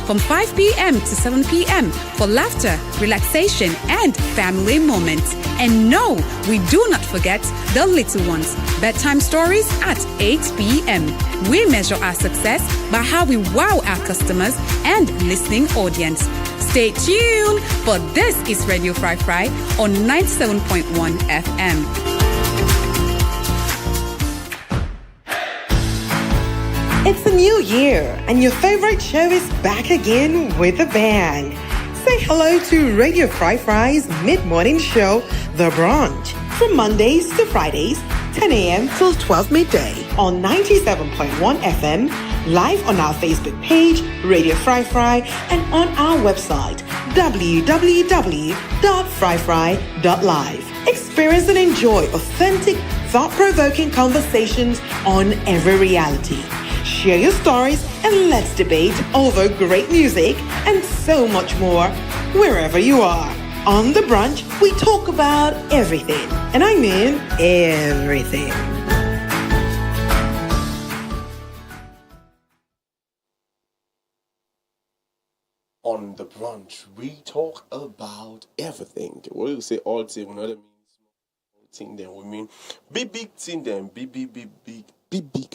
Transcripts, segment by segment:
from 5 p.m. to 7 p.m. for laughter, relaxation, and family moments. And no, we do not forget the little ones. Bedtime stories at 8 p.m. We measure our success by how we wow our customers and listening audience. Stay tuned, for this is Radio Fry Fry on 97.1 FM. It's a new year, and your favorite show is back again with a bang. Say hello to Radio Fry Fry's mid-morning show, The Brunch, from Mondays to Fridays, 10 a.m. till 12 midday on 97.1 FM, live on our Facebook page, Radio Fry Fry, and on our website, www.fryfry.live. Experience and enjoy authentic, thought-provoking conversations on every reality. Share your stories and let's debate over great music and so much more wherever you are. On The Brunch, we talk about everything, and I mean everything. On The Brunch, we talk about everything. We will say all things, we know that means small thing, then we mean big thing, then big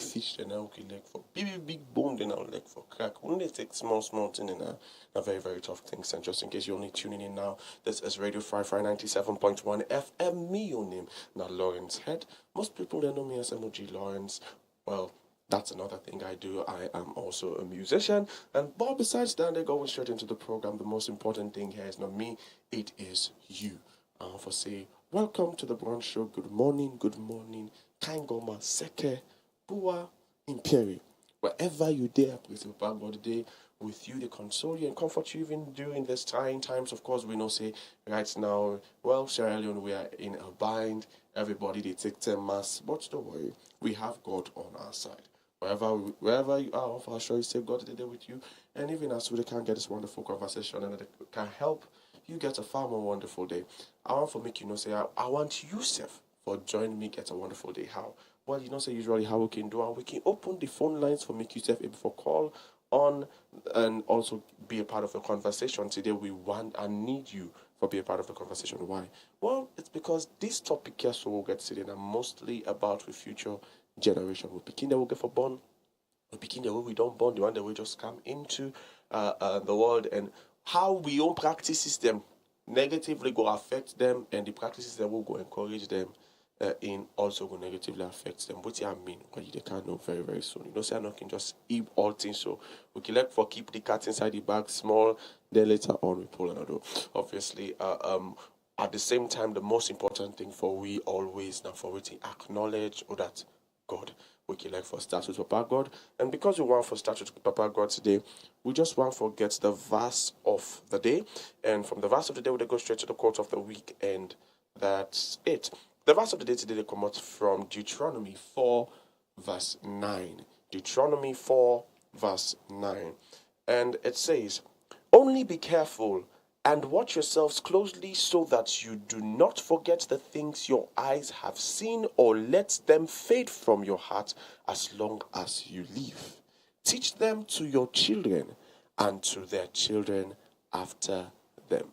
fish, then I'll like for big bone, then I'll like for crack. We only take small thing and a very tough things. And just in case you're only tuning in now, this is Radio Fry Fry 97.1 FM. Me, your name, not Lawrence Head. Most people they know me as Emoji Lawrence. Well, that's another thing I do. I am also a musician. But besides that, they're going straight into the program. The most important thing here is not me, it is you. For say, welcome to the Brunch Show. Good morning. Kangoma Seke. Bua Imperi. Wherever you dare, please Papa God day with you, they console you and comfort you even during these trying times. Of course, we know say right now, well, Sierra Leone, we are in a bind. Everybody they take 10 mass, but don't worry, we have God on our side. Wherever you are, for sure you say God is there with you. And even as we can get this wonderful conversation and it can help you get a far more wonderful day. I want to make you know say I want you, Seth, for joining me get a wonderful day. How? Well, say usually how we can do, and we can open the phone lines for make yourself able for call on and also be a part of the conversation. Today we want and need you for be a part of the conversation. Why? Well, it's because this topic here so we'll get today and mostly about the future generation. We begin that we get for born, we begin the way we don't born, the one that we just come into the world, and how we own practices them negatively go affect them, and the practices that will go encourage them in also will negatively affect them. What I mean, what they can know very soon. Say I not can just eat all things. So we can let for keep the cat inside the bag small, then later on we pull another. Obviously, at the same time, the most important thing for we always now for we to acknowledge that God. We can like for start with Papa God, and because we want for start with Papa God today, we just want to forget the verse of the day, and from the verse of the day we go straight to the quote of the week, and that's it. The verse of the day today they come out from Deuteronomy 4 verse 9. Deuteronomy 4 verse 9. And it says, "Only be careful and watch yourselves closely so that you do not forget the things your eyes have seen or let them fade from your heart as long as you live. Teach them to your children and to their children after them."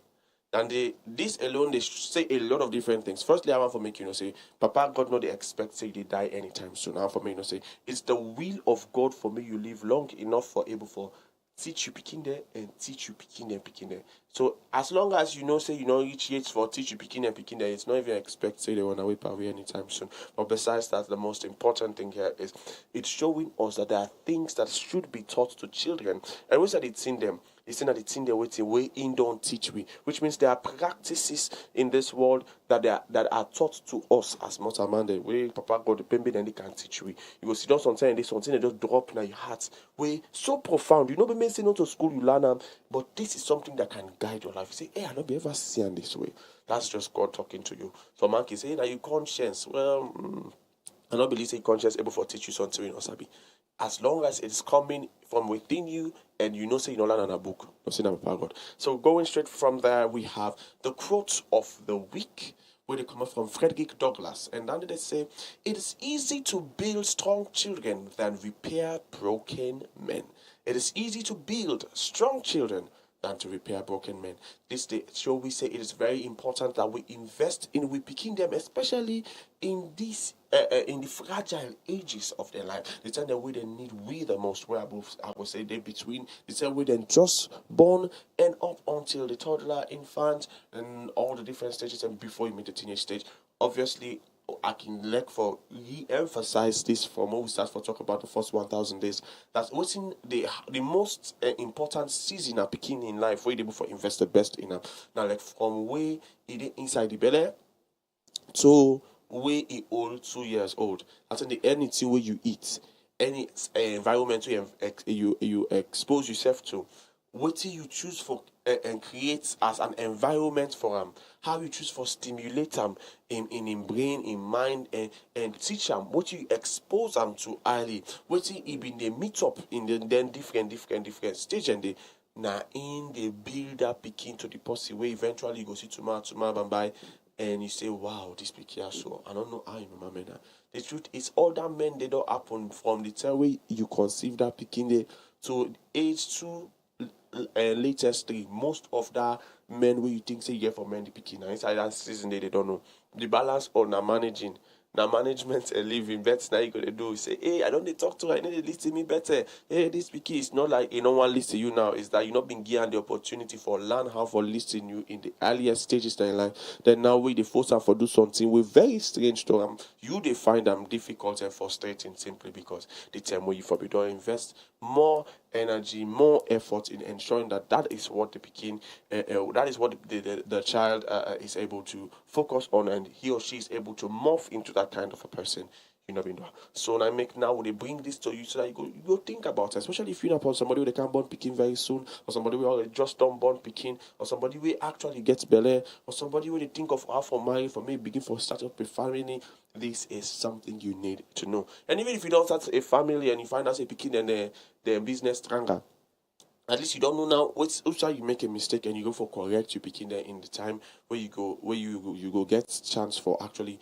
And this alone, they say a lot of different things. Firstly, I want to make say, Papa God not they expect say they die anytime soon. Now for me, say, it's the will of God for me you live long enough for able for teach you picking there and teach you picking there. So as long as say each year for teach you picking there, it's not even expect say they want to whip away anytime soon. But besides that, the most important thing here is it's showing us that there are things that should be taught to children, and we said it's in them. It's in that it's in the way in don't teach we, which means there are practices in this world that are taught to us as much as man. The way Papa God the pembe then they can teach we. You will see those something they just drop in your heart. Way so profound. You know, be say not to school you learn them, but this is something that can guide your life. You say, hey, I not be ever seen this way. That's just God talking to you. So man can say, now you conscience. Well, I not believe say conscience able for teach you something you know sabi. As long as it's coming from within you and say you know learn on a book, no say Papa God. So going straight from there, we have the quote of the week, where they come from Frederick Douglass, and then they say, "It is easy to build strong children than repair broken men." It is easy to build strong children than to repair broken men. This day, shall we say it is very important that we invest in we picking them, especially in in the fragile ages of their life. The time that we they need we the most. Where I will say they between the time we then just born and up until the toddler, infant, and all the different stages, and before you meet the teenage stage. Obviously, I can like for re-emphasize this from when we start for talk about the first 1,000 days. That's what's in the most important season of picking in life where they before invest the best in them. Now, like from way it is inside the belly to way it old 2 years old. I think the anything where you eat, any environment you expose yourself to, what you choose for and create as an environment for them, how you choose for stimulate them in brain, in mind, and teach them what you expose them to early, what you been they meet up in the then different stage, and they now in the build up picking to the pussy where eventually you go see tomorrow and buy, and you say, wow, this picking so I don't know how you remember that. The truth is all that men they don't happen from the time where you conceive that picking they to age 2 latest 3. Most of that men where you think say yeah for men the picking inside that season they don't know the balance or na managing. Now management and living bets now you gonna do say, hey, I don't need to talk to her, I need to listen to me better. Hey, this picky is not like you don't want to listen to you now, is that you not been given the opportunity for learn how for listen you in the earlier stages of your life. Then now we they force them for do something with very strange to them. You they find them difficult and frustrating simply because the time where you probably don't invest more energy, more effort in ensuring that that is what the picking, that is what the child is able to focus on, and he or she is able to morph into that kind of a person. You know, so I make now they bring this to you so that you go think about it, especially if you're upon somebody who they can't born picking very soon, or somebody who already just done born picking, or somebody who actually gets belly, or somebody who they think of how for marriage, for me begin for start up a family. This is something you need to know. And even if you don't start a family and you find out a picking and the business stronger, at least you don't know now which how you make a mistake and you go for correct you picking there in the time where you go get chance for actually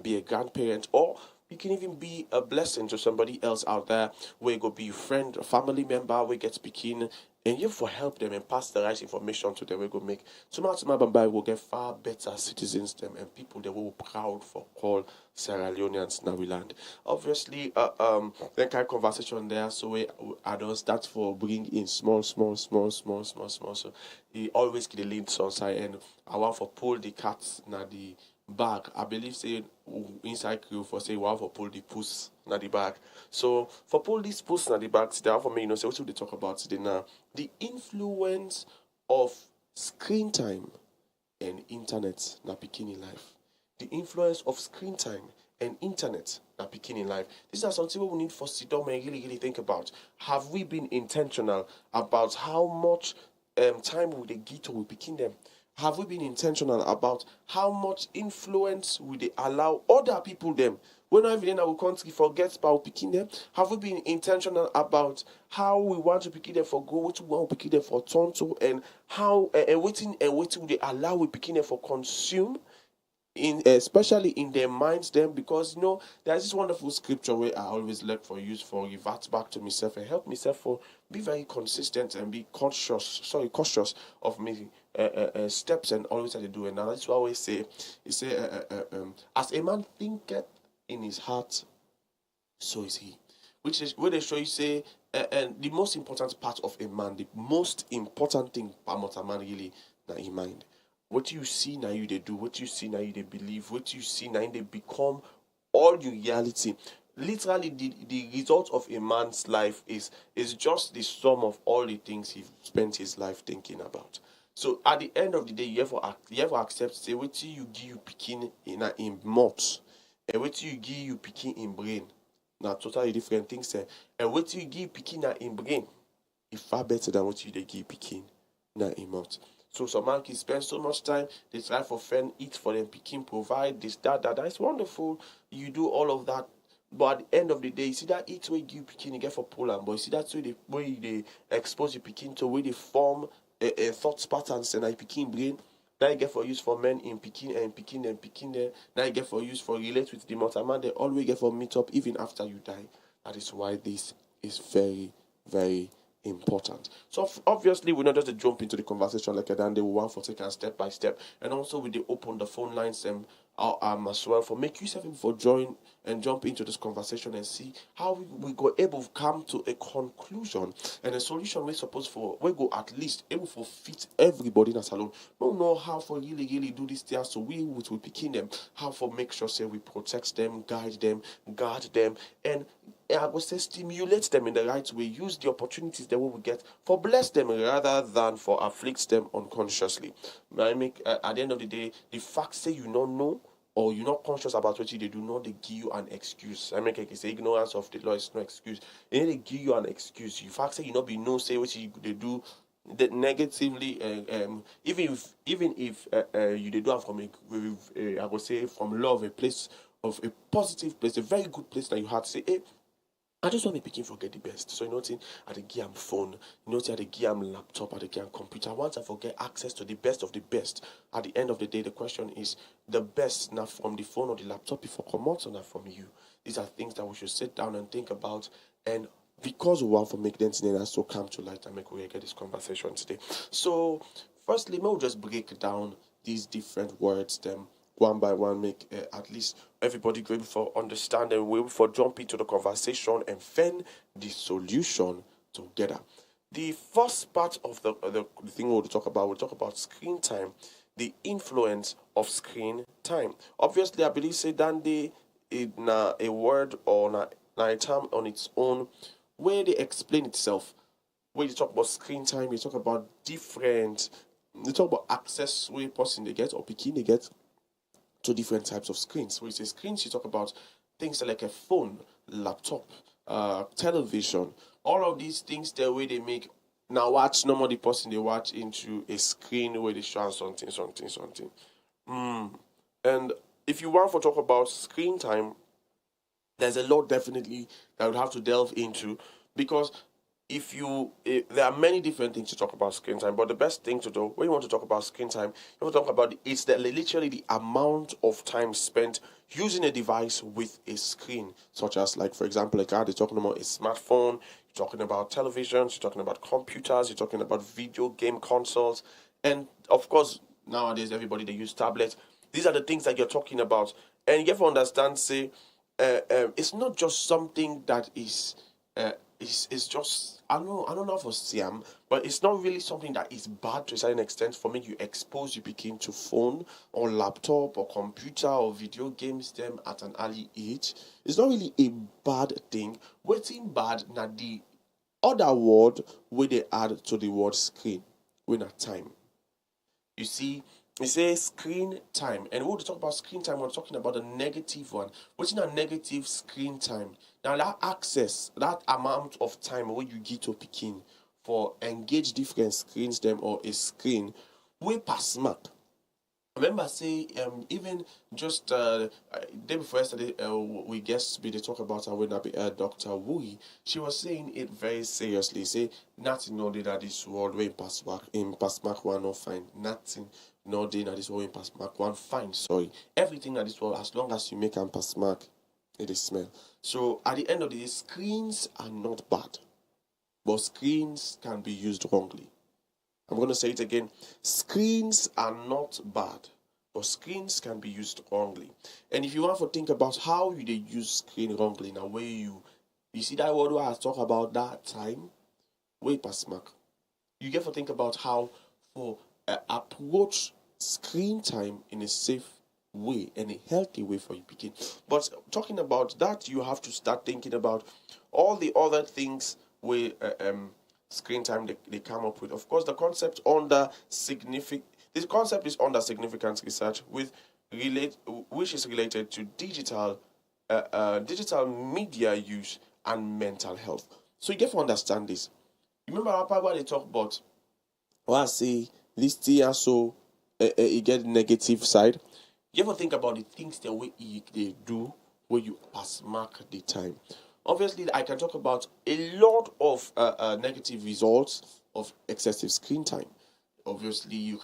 be a grandparent, or you can even be a blessing to somebody else out there where you go be a friend, a family member, where get speaking, and you for help them and pass the right information to them. We go make tomorrow will get far better citizens them and people that will proud for call Sierra Leoneans now we land. Obviously, that kind of conversation there. So we I don't start for bring in small. So he always get the links on side, and I want for pull the cats now the bag. I believe say inside crew for say one for pull the puss na the bag. So for pull this puss na the bag, there for me, say what should they talk about today now? The influence of screen time and internet na picking in life. The influence of screen time and internet na picking in life. These are something we need for sit down and really think about. Have we been intentional about how much time we they give to we picking them? Have we been intentional about how much influence will they allow other people them? We're not even in our country forget about picking them. Have we been intentional about how we want to pick them for go, what we want to pick them for turn to, and how and waiting will they allow we picking them for consume? In especially in their minds then, because there's this wonderful scripture where I always look for use for revert back to myself and help myself for be very consistent and be cautious of me steps and always have to do. And now that's what I always say. You say as a man thinketh in his heart, so is he. Which is where they show you say and the most important part of a man, the most important thing about a man really that in mind. What you see now you they do, what you see now you they believe, what you see now they become all your reality. Literally the result of a man's life is just the sum of all the things he spent his life thinking about. So at the end of the day, you ever accept say what you give you picking in mouth, and what you give you picking in brain. Now totally different things there. And what you give picking in brain is far better than what you they give picking in mouth. So some man can spend so much time, they try for friend, eat for them, picking, provide this, that. It's wonderful. You do all of that. But at the end of the day, you see that eat where you picking, you get for Poland. But you see that's where they expose you picking to where they form thoughts patterns and I picking brain. Now you get for use for men in picking and picking and picking there. Now you get for use for relate with the mother man. They always get for meet up even after you die. That is why this is very, very, important. So obviously we're not just to jump into the conversation like that, and they will want for take step by step, and also we they open the phone lines as well for make yourself for join and jump into this conversation and see how we go able to come to a conclusion and a solution we suppose for we go at least able for fit everybody in a salon. No know how for really do this there, so we picking them how for make sure say we protect them, guide them, guard them, and I would say stimulate them in the right way, use the opportunities that we will get for bless them rather than for afflict them unconsciously. I make at the end of the day, the fact say you don't know or you're not conscious about what you do not they give you an excuse. I make like say ignorance of the law is no excuse. They need to give you an excuse. You fact say you not be no say what you they do that negatively even if you they do have from I would say from love a place of a positive place, a very good place that you had to say, hey, I just want me picking forget the best. So you know what I the gear phone, you know I the gear laptop, I the gear computer. Once I forget access to the best of the best, at the end of the day the question is the best not from the phone or the laptop before come out or not from you. These are things that we should sit down and think about, and because we want to make them and so come to light and make we get this conversation today. So firstly, we'll just break down these different words them one by one, make at least everybody go for understanding, we for jump into the conversation and find the solution together. The first part of the thing we'll talk about screen time, the influence of screen time. Obviously, I believe say that they in a word or a term on its own, where they explain itself. When you talk about screen time, you talk about different. You talk about access where person they get or picking they get to different types of screens. When you say screens, you talk about things like a phone, laptop, television, all of these things the way they make now watch normally the person they watch into a screen where they show something. And if you want to talk about screen time, there's a lot definitely that I would have to delve into, because there are many different things to talk about screen time, but the best thing to do when you want to talk about screen time, you want to talk about it's literally the amount of time spent using a device with a screen, such as like for example, like you're talking about a smartphone, you're talking about televisions, you're talking about computers, you're talking about video game consoles, and of course nowadays everybody they use tablets. These are the things that you're talking about, and you have to understand. Say, it's not just something that is. It's just I don't know for Siam, but it's not really something that is bad to a certain extent for me. You expose you begin to phone or laptop or computer or video games them at an early age. It's not really a bad thing. Waiting bad na the other word where they add to the word screen when at time. You see, we say screen time, and when we talk about screen time, we're talking about the negative one. What's in a negative screen time? Now that access, that amount of time where you get to picking for engage different screens them or a screen, we pass mark. Remember, say even just day before yesterday, we guest be they talk about her when I be Dr. Wui. She was saying it very seriously. Say nothing no day that this world way in pass mark one no fine. Nothing no day that this world in pass mark one fine. Sorry, everything that this world as long as you make and pass mark, it is smell. So at the end of the day, screens are not bad, but screens can be used wrongly. I'm going to say it again. Screens are not bad, but screens can be used wrongly. And if you want to think about how you they use screen wrongly in a way you see that word where I talk about that time, way past mark. You get to think about how for approach screen time in a safe way and a healthy way for you begin. But talking about that, you have to start thinking about all the other things where screen time they come up with. Of course, the concept this concept is under significant research which is related to digital media use and mental health. So you get to understand this. Remember how they talk about I say this thing so you get negative side. You ever think about the things the way they do where you pass mark the time? Obviously, I can talk about a lot of negative results of excessive screen time. Obviously,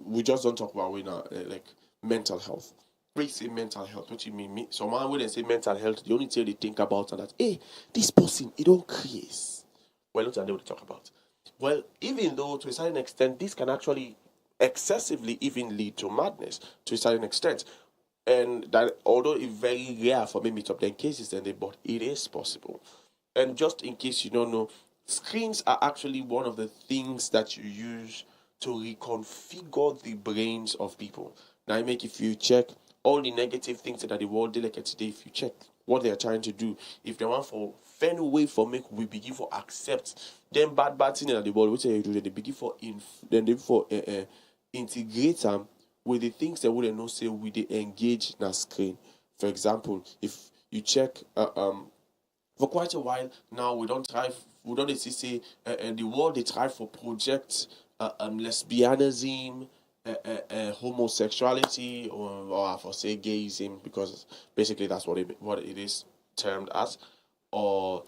we just don't talk about like mental health. When you say mental health, what you mean? Someone when they say mental health, the only thing they think about is that, hey, this person, he don't create. Well, not what they talk about. Well, even though to a certain extent, this can actually excessively even lead to madness to a certain extent. And that although it's very rare for me meet up the cases, but it is possible. And just in case you don't know, screens are actually one of the things that you use to reconfigure the brains of people. Now, make if you check all the negative things that the world did like today, if you check what they are trying to do, if they want for find a way for make we begin for accept them bad things that the world which they do, then they begin for integrate them with the things that we not say we they engage in a screen. For example, if you check for quite a while now, we don't see the world they try for project lesbianism, homosexuality, or for say gayism, because basically that's what it is termed as, or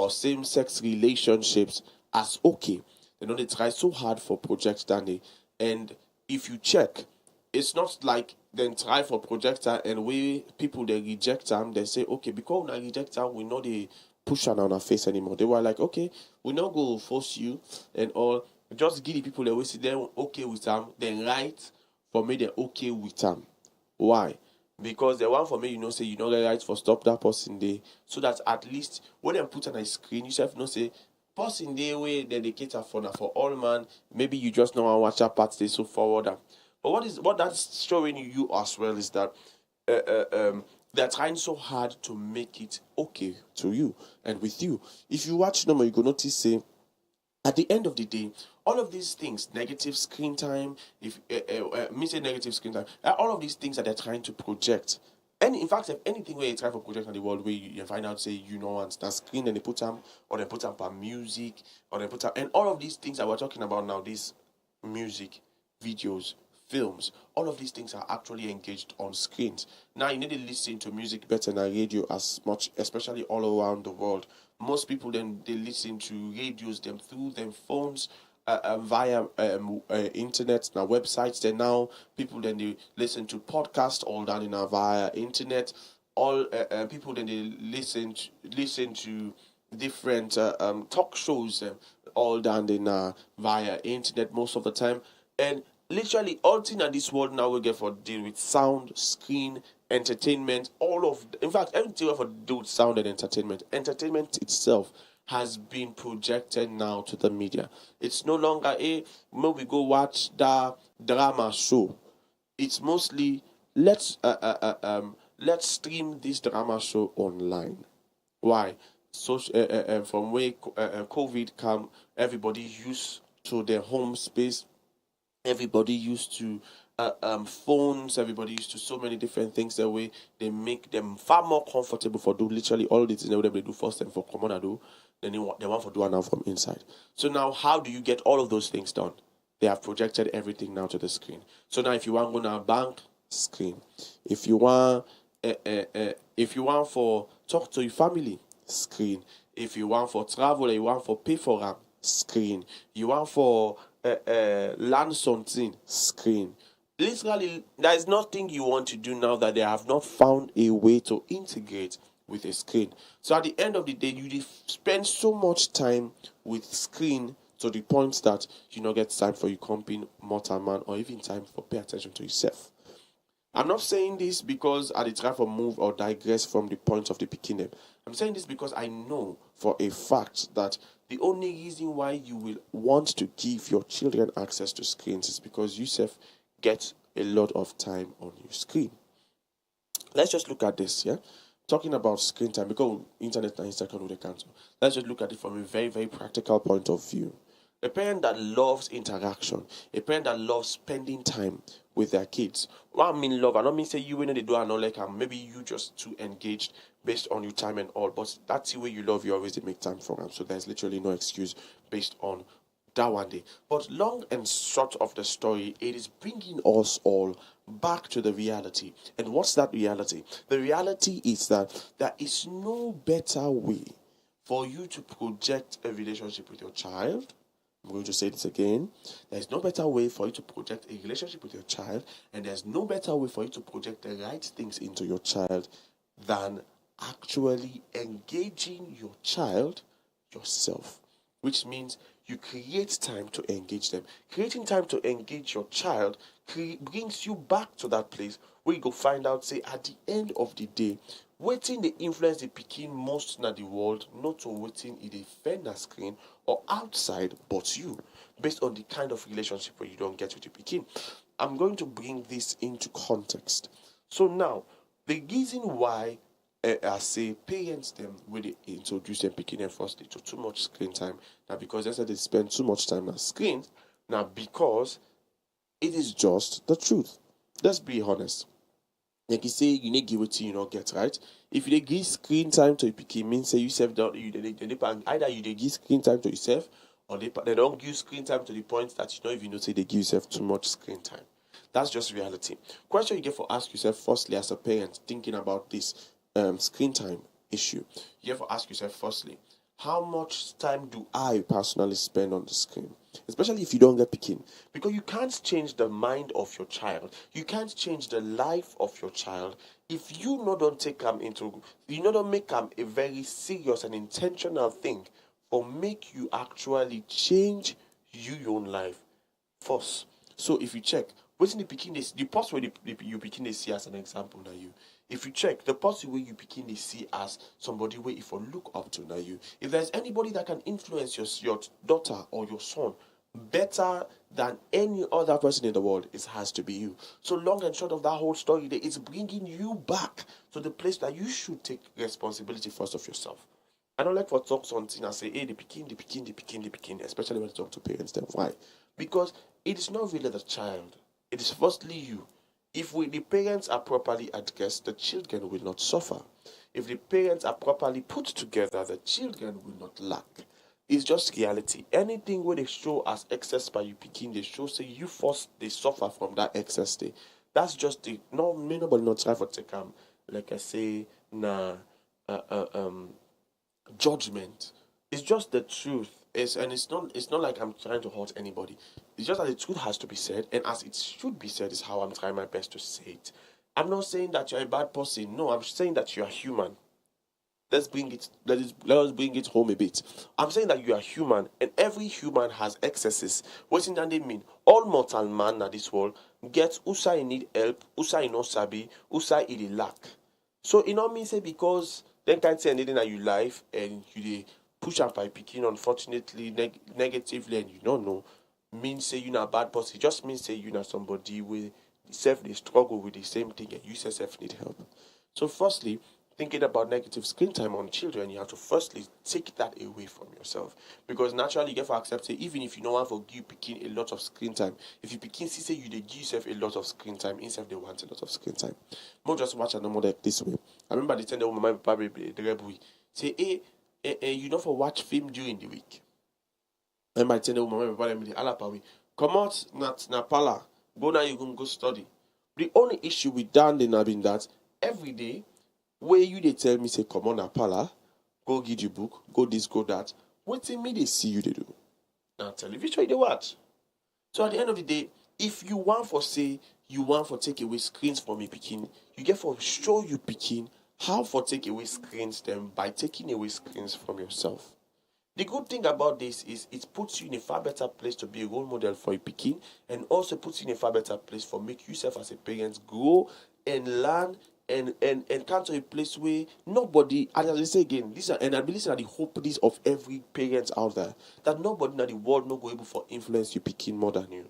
same sex relationships as okay. You know they try so hard for project Danny, and if you check, it's not like then try for projector and we people they reject them, they say okay because we reject them we know they push on our face anymore. They were like okay we not go force you and all, just give the people that we see them okay with them, then right for me they're okay with them. Why? Because the one for me, say you know the right for stop that person there, so that at least when they put on a screen, you have say person there way dedicated for now for all man. Maybe you just know how watch that part they so forward. But what that's showing you as well is that uh, uh, um, they're trying so hard to make it okay to you and with you. If you watch them, you go notice say at the end of the day, all of these things, negative screen time, if me say negative screen time, all of these things that they're trying to project. And in fact, if anything where you try for project in the world where you find out, say, on that screen and they put them, or they put them per music, or they put them, and all of these things that we're talking about now, these music, videos, films, all of these things are actually engaged on screens. Now you need to listen to music better than radio as much, especially all around the world. Most people then they listen to radios them through their phones, via internet now websites. Then now people then they listen to podcasts all done in via internet. All people then they listen to different talk shows all done in via internet most of the time. And literally all thing in this world now we get for deal with sound, screen, entertainment, in fact everything we for do with sound and entertainment itself has been projected now to the media. It's no longer when we go watch the drama show. It's mostly let's stream this drama show online. Why? So from where COVID come, everybody used to their home space. Everybody used to phones. Everybody used to so many different things. That way they make them far more comfortable for do literally all the things that they do first and for common do. Then they want for do now from inside. So now, how do you get all of those things done? They have projected everything now to the screen. So now, if you want to go to a bank, screen. If you want for talk to your family, screen. If you want for travel, you want for pay for them, screen. You want for learn something, screen. Literally, there is nothing you want to do now that they have not found a way to integrate with a screen. So at the end of the day, you spend so much time with screen to the point that you not get time for your company, mortal man, or even time for pay attention to yourself. I'm not saying this because I try to move or digress from the point of the beginning. I'm saying this because I know for a fact that the only reason why you will want to give your children access to screens is because you self get a lot of time on your screen. Let's just look at this, yeah? Talking about screen time, because internet and Instagram they cancel. Let's just look at it from a very, very practical point of view. A parent that loves interaction, a parent that loves spending time with their kids. What I mean love, I don't mean say you when they do and not like maybe you just too engaged based on your time and all, but that's the way you love, you always make time for them. So there's literally no excuse based on that one day. But long and short of the story, it is bringing us all back to the reality. And what's that reality? The reality is that there is no better way for you to project a relationship with your child. I'm going to say this again. There's no better way for you to project a relationship with your child, and there's no better way for you to project the right things into your child than actually engaging your child yourself. which means you create time to engage them. Creating time to engage your child brings you back to that place where you go find out, say, at the end of the day, wetin dey influence the pikin most na the world, not to wetin e dey fend na screen or outside, but you, based on the kind of relationship where you don't get with your pikin. I'm going to bring this into context. So now, the reason why I say parents them when they introduce them picking and firstly to too much screen time. Now because they said they spend too much time on screens. Now because it is just the truth. Let's be honest. Like you say, you need give it to you not get right. If you dey give screen time to your pikin, means say you self don't either you dey give screen time to yourself or they don't give screen time to the point that you don't even know say they give yourself too much screen time. That's just reality. Question you get for ask yourself firstly as a parent thinking about this screen time issue. You have to ask yourself firstly, how much time do I personally spend on the screen? Especially if you don't get picking. Because you can't change the mind of your child. You can't change the life of your child if you not don't take them into, you not don't make them a very serious and intentional thing or make you actually change your own life first. So if you check, what's the picking this the post where you picking they see as an example now you. If you check the person where you begin to see as somebody where if you look up to now you, if there's anybody that can influence your daughter or your son better than any other person in the world, it has to be you. So long and short of that whole story, it's bringing you back to the place that you should take responsibility first of yourself. I don't like for talk something and say, hey, the picking, especially when you talk to parents. Then why? Because it is not really the child. It is firstly you. If the parents are properly addressed, the children will not suffer. If the parents are properly put together, the children will not lack. It's just reality. Anything where they show as excess by you picking, they show say you first they suffer from that excess day. That's just the no nobody not try for take like I say judgment. It's just the truth. It's not like I'm trying to hurt anybody. It's just that the truth has to be said, and as it should be said is how I'm trying my best to say it. I'm not saying that you're a bad person. No, I'm saying that you are human. Let us bring it home a bit. I'm saying that you are human, and every human has excesses. What does that mean? All mortal man na this world gets usa he need help, usa he no sabi, usa he dey lack. So it not mean say because then can't say anything that you life and you dey push and by picking unfortunately negatively and you don't know means say you're not a bad person. It just means say you're not somebody with self they struggle with the same thing and you yourself need help. So firstly, thinking about negative screen time on children, you have to firstly take that away from yourself. Because naturally you get to accept it, even if you know want for you picking a lot of screen time, if you picking see you they give yourself a lot of screen time, instead they want a lot of screen time. More just watch and more like this way. I remember the time that my papa the rebel say, you know for watch film during the week. And my tell my papa the alapawi. Come out na pala. Go now you can go study. The only issue with Dan then have been that every day where you they tell me say come on pala, go get your book, go this, go that. What in me they see you they do? Now television they watch. So at the end of the day, if you want for say you want for take away screens from a picking, you get for show you picking how for take away screens them by taking away screens from yourself. The good thing about this is it puts you in a far better place to be a role model for a picking and also puts you in a far better place for make yourself as a parent grow and learn and come to a place where nobody, and as I say again, and I believe that the hope is of every parent out there, that nobody in the world no go able for influence you picking more than you.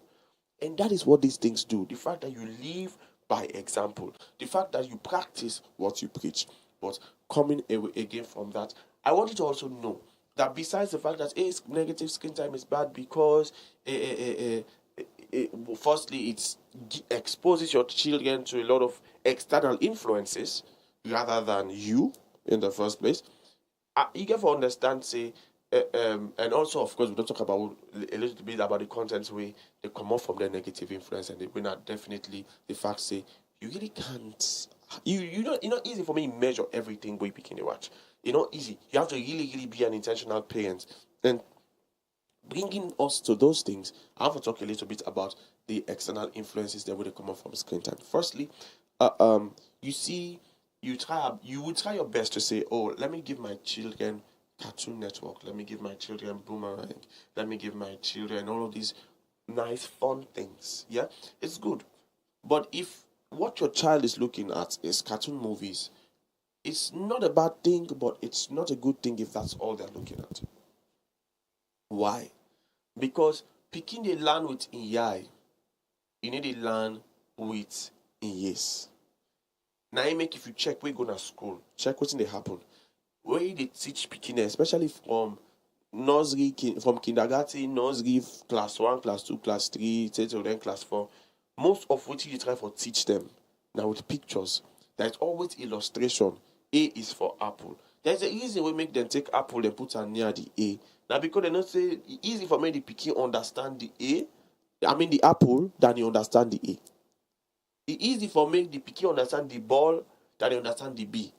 And that is what these things do. The fact that you live by example, the fact that you practice what you preach. But coming away again from that, I want you to also know that besides the fact that negative screen time is bad because firstly, it exposes your children to a lot of external influences rather than you in the first place. You get to understand, say, and also, of course, we don't talk about a little bit about the contents where they come off from their negative influence, and they will not definitely the fact say you really can't. You know, it's not easy for me to measure everything we begin to watch. It's not easy. You have to really be an intentional parent. And bringing us to those things, I have to talk a little bit about the external influences that would come up from screen time. Firstly, you would try your best to say, oh, let me give my children Cartoon Network. Let me give my children Boomerang. Let me give my children all of these nice, fun things. Yeah, it's good. But if what your child is looking at is cartoon movies, it's not a bad thing, but it's not a good thing if that's all they're looking at. Why? Because picking a land with in yai, you need a land with in yes. Now you make if you check where you go to school, check what's in they happen. Where they teach picking, especially from nursery, from kindergarten, nursery, class 1, class 2, class 3, then class 4. Most of what you try for teach them now with pictures. There's always illustration. A is for apple. There's a reason we make them take apple and put her near the A. Now because they not say it's easy for me the picking understand the the apple than you understand the A. It's easy for me the picking understand the ball than you understand the B.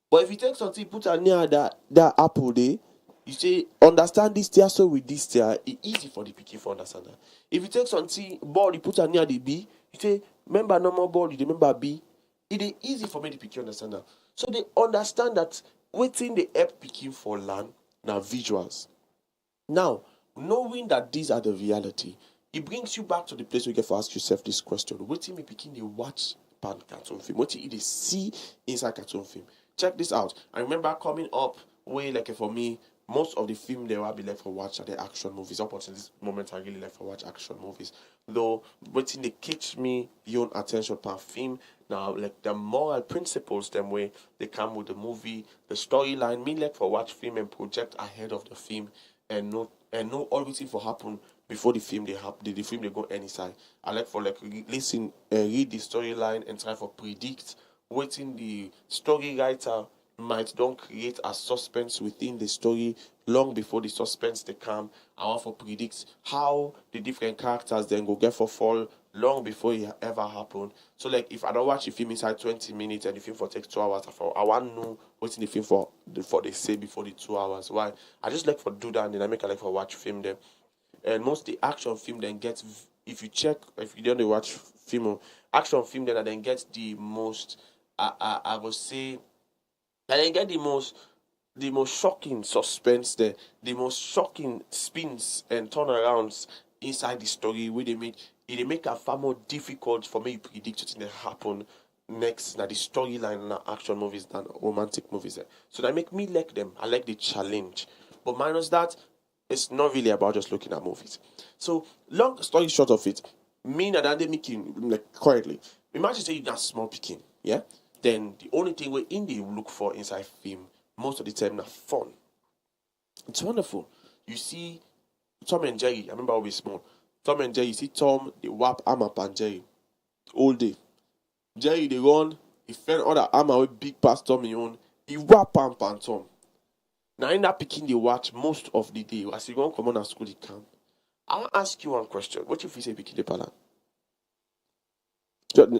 But if you take something, put her near that apple there, you say, understand this tier, so with this tier, it's easy for the picking for understand that. If you take something, ball, you put her near the B, you say, remember normal ball, you remember B, it is easy for me to pick understand that. So they understand that waiting the help picking for land, now visuals. Now, knowing that these are the reality, it brings you back to the place where you get to ask yourself this question. Waiting me picking the watch pan cartoon film. What you see inside cartoon film. Check this out. I remember coming up way like for me, most of the film they will be left for watch are the action movies. Up until this moment, I really like for watch action movies. Though, waiting they catch me beyond attention per film. Now, like the moral principles, them way they come with the movie, the storyline. Me like for watch film and project ahead of the film and know everything for happen before the film they happen. The film they go any side. I like for listen, read the storyline and try for predict. Waiting the story writer might don't create a suspense within the story long before the suspense they come. I want to predict how the different characters then go get for fall long before it ever happen. So like if I don't watch the film inside 20 minutes and the film for takes 2 hours, I want to know what's in the film for they say before the 2 hours. Why? I just like for do that and then I make a like for watch film them. And most the action film then gets if you don't watch film action film then gets the most I would say and then get the most shocking suspense there, the most shocking spins and turnarounds inside the story where they make it far more difficult for me to predict what's gonna happen next now the storyline in action movies than romantic movies. So that make me like them. I like the challenge. But minus that, it's not really about just looking at movies. So long story short of it, me and they making like quietly. Imagine say you're not small picking, yeah? Then the only thing we in the look for inside film most of the time are fun. It's wonderful. You see Tom and Jerry. I remember always small. Tom and Jerry. You see Tom, they whap arm up and Jerry all day. Jerry they run. He fell other armor with big past Tom in own. He whap arm and Tom. Now in that picking they watch most of the day. As you go come on at school, they come. I want to ask you one question. What if you say picking the pattern?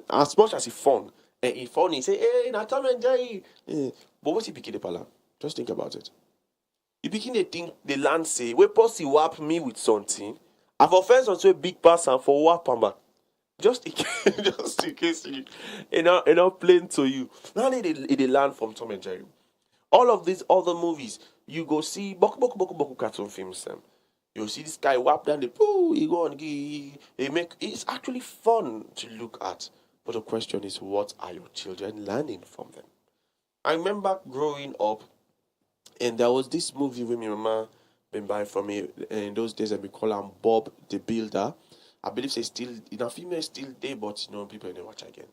As much as it's fun. And if funny, say, hey, now Tom and Jerry. But what's he picking the pattern? Just think about it. You begin to think the land say, we pussy whap me with something. I've offense on a big person for whap and back. Just in case you know plain to you. Now they learn from Tom and Jerry. All of these other movies, you go see boku cartoon films. You see this guy whap down the poo, he go on he make it's actually fun to look at. But the question is, what are your children learning from them? I remember growing up, and there was this movie with my mama been buying for me. And in those days, we call him Bob the Builder. I believe it's still, female still there, but people didn't watch again.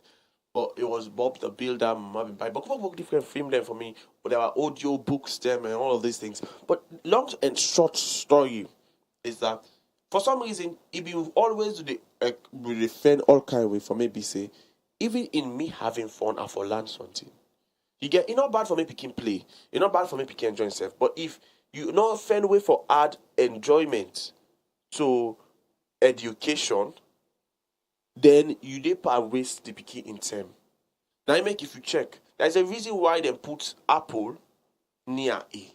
But it was Bob the Builder. Mama been buying book different film there for me. But there were audio books them and all of these things. But long and short story is that for some reason, it be always defend all kind of way for maybe say, even in me having fun, I for learn something. You get, it's not bad for me picking play. It's not bad for me picking enjoying self. But if you not find way for add enjoyment to education, then you dey waste the picking in term. Now I make if you check, there's a reason why they put apple near A.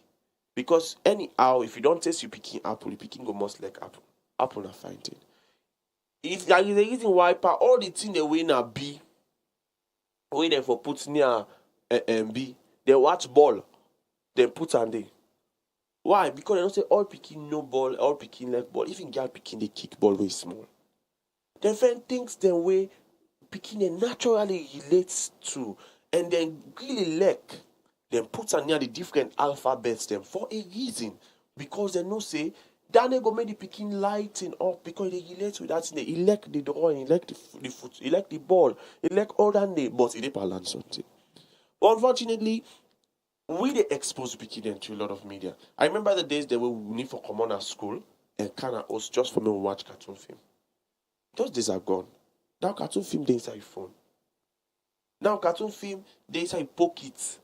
Because anyhow, if you don't taste you picking apple, you picking go most like apple. Apple not fine thing. If there is a reason why all the thing they win a B, where they for put near B, they watch ball, then put on there. Why? Because they don't say all picking no ball, all picking leg ball. Even girl picking they kick ball way small. Different things them way picking they naturally relates to, and then really like them put on near the different alphabets them for a reason. Because they know say that they go make the picking lighting up because they relate with that thing. They elect the drawing, elect the foot, elect the ball, elect all that name, but it balance something. But unfortunately, we they expose picking them to a lot of media. I remember the days they were need for common at school and kind of us just for me to watch cartoon film. Those days are gone. Now cartoon film they inside your phone. Now cartoon film they inside pocket.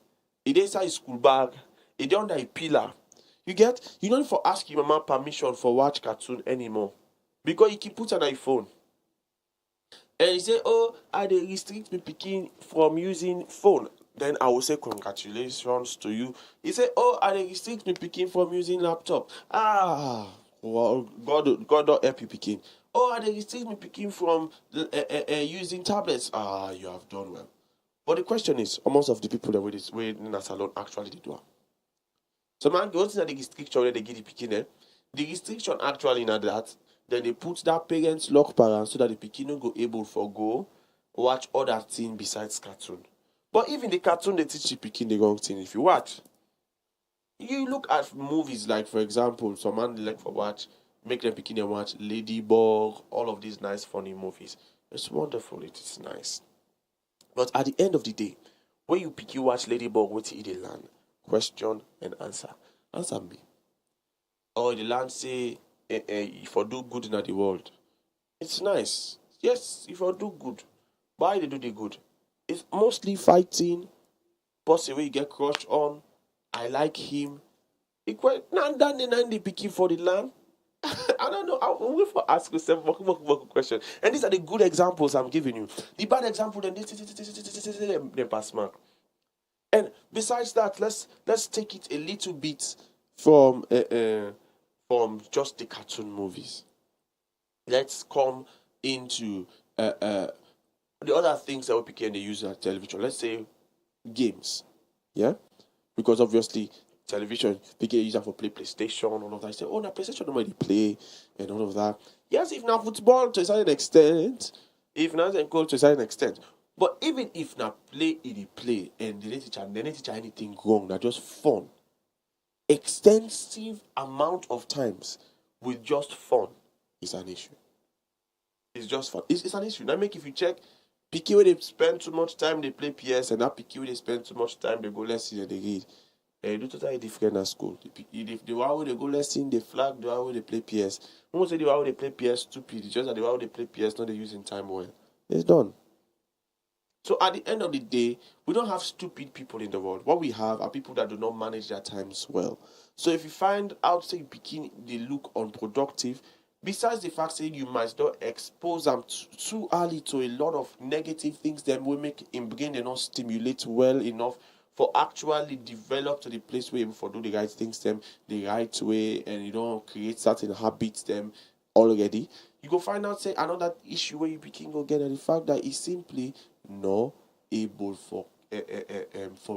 It dey inside school bag. It dey under a pillar. You get? You don't need for ask your mama permission for watch cartoon anymore. Because you can put on iPhone. And you say, oh, I dey restrict me picking from using phone. Then I will say congratulations to you. He say, oh, I dey restrict me picking from using laptop. Ah, well, God don't help you picking. Oh, I dey restrict me picking from using tablets. Ah, you have done well. But the question is, most of the people that with this way in a salon actually they do it. So man, the only thing that the restriction where they give the picking there, the restriction actually not that. Then they put that parents lock parents so that the pikin no go able for go watch other thing besides cartoon. But even the cartoon they teach the pikin the wrong thing. If you watch, you look at movies like for example, some man they like for watch, make them pikin and watch Ladybug, all of these nice funny movies. It's wonderful, it is nice. But at the end of the day, when you pick you watch Ladybug, what you land? Question and answer. Answer me. Or the land say if I do good in the world. It's nice. Yes, if I do good. Why they do the good? It's mostly fighting, person where you get crushed on. I like him. They picking for the land. I don't know. I will wait for ask yourself more question. And these are the good examples I'm giving you. The bad example, then they pass mark. And besides that, let's take it a little bit from just the cartoon movies. Let's come into the other things that we begin to use on television. Let's say games, yeah, because obviously television people use that for PlayStation, all of that. I say, oh, now PlayStation nobody play and all of that. Yes, if not football to a certain extent, if not go to a certain extent. But even if not play, it play and they didn't teach anything wrong, not just fun. Extensive amount of times with just fun is an issue. It's just fun. It's an issue. Now make if you check, picky where they spend too much time they play PS and that picky where they spend too much time they go lesson and they read. They do totally different at school. The one where they go lesson, they flag the one where they play PS. Most say the one where they play PS stupid. It's just that the one where they play PS not they using time well. It's done. So at the end of the day, we don't have stupid people in the world. What we have are people that do not manage their times well. So if you find out say begin they look unproductive, besides the fact saying you might not expose them too early to a lot of negative things that will make in brain they not stimulate well enough for actually develop to the place where you for do the right things them the right way and you don't create certain habits them already. You go find out say another issue where you begin again and the fact that it's simply not able for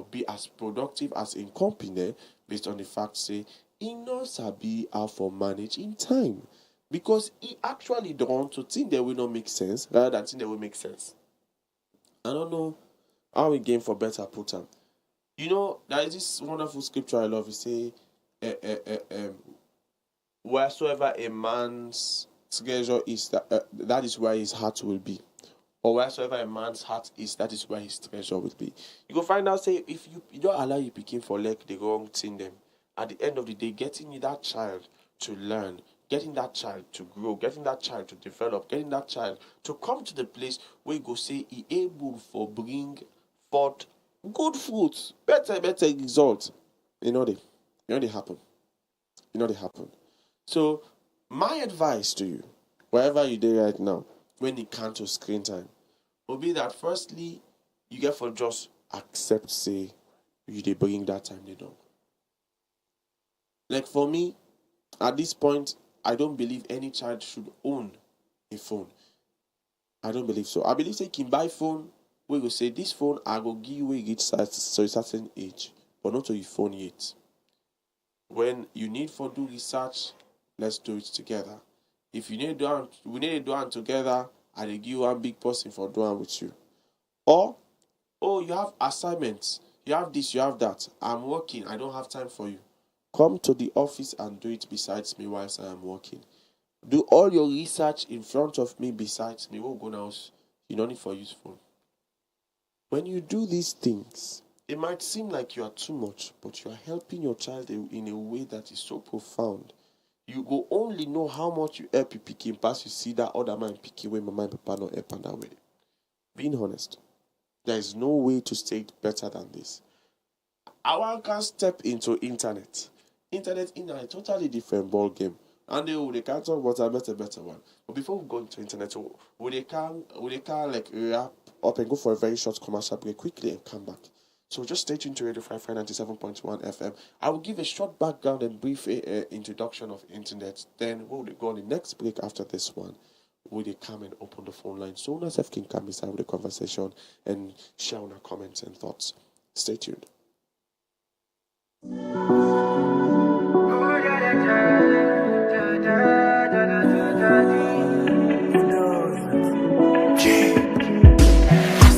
be as productive as incompetent based on the fact say he not sabi how for managing time because he actually drawn to think that will not make sense rather than think that will make sense. I don't know how we game for better put them. You know, there is this wonderful scripture I love. It say, wheresoever a man's treasure is, that is where his heart will be. Or wheresoever a man's heart is, that is where his treasure will be. You go find out, say, if you don't allow you picking for like the wrong thing, them at the end of the day, getting that child to learn, getting that child to grow, getting that child to develop, getting that child to come to the place where you go say he able for bring forth good fruits, better results. You know they happen. You know they happen. So my advice to you, wherever you do right now, when it comes to screen time, will be that firstly, you get for just accept say you they bring that time they don't. Like for me, at this point, I don't believe any child should own a phone. I don't believe so. I believe say you can buy phone. We will say this phone I go give you it to a certain age, but not to your phone yet. When you need for do research, let's do it together. If you need we need to do it together, I will give you one big person for doing with you. Or, oh, you have assignments, you have this, you have that. I'm working, I don't have time for you. Come to the office and do it besides me whilst I am working. Do all your research in front of me besides me. We'll go now. You don't need for use phone. When you do these things, it might seem like you are too much, but you are helping your child in a way that is so profound. You go only know how much you help you picking past you see that other man picking when my mind papa not help that way. Being honest, there is no way to say it better than this. I can step into internet. Internet, totally different ball game. And they can't talk about a better one. But before we go into internet, they can like wrap up and go for a very short commercial break quickly and come back. So just stay tuned to Radio 97.1 FM. I will give a short background and brief introduction of internet. Then we'll go on the next break after this one. Will they come and open the phone line so Nasef can come inside with the conversation and share our comments and thoughts. Stay tuned.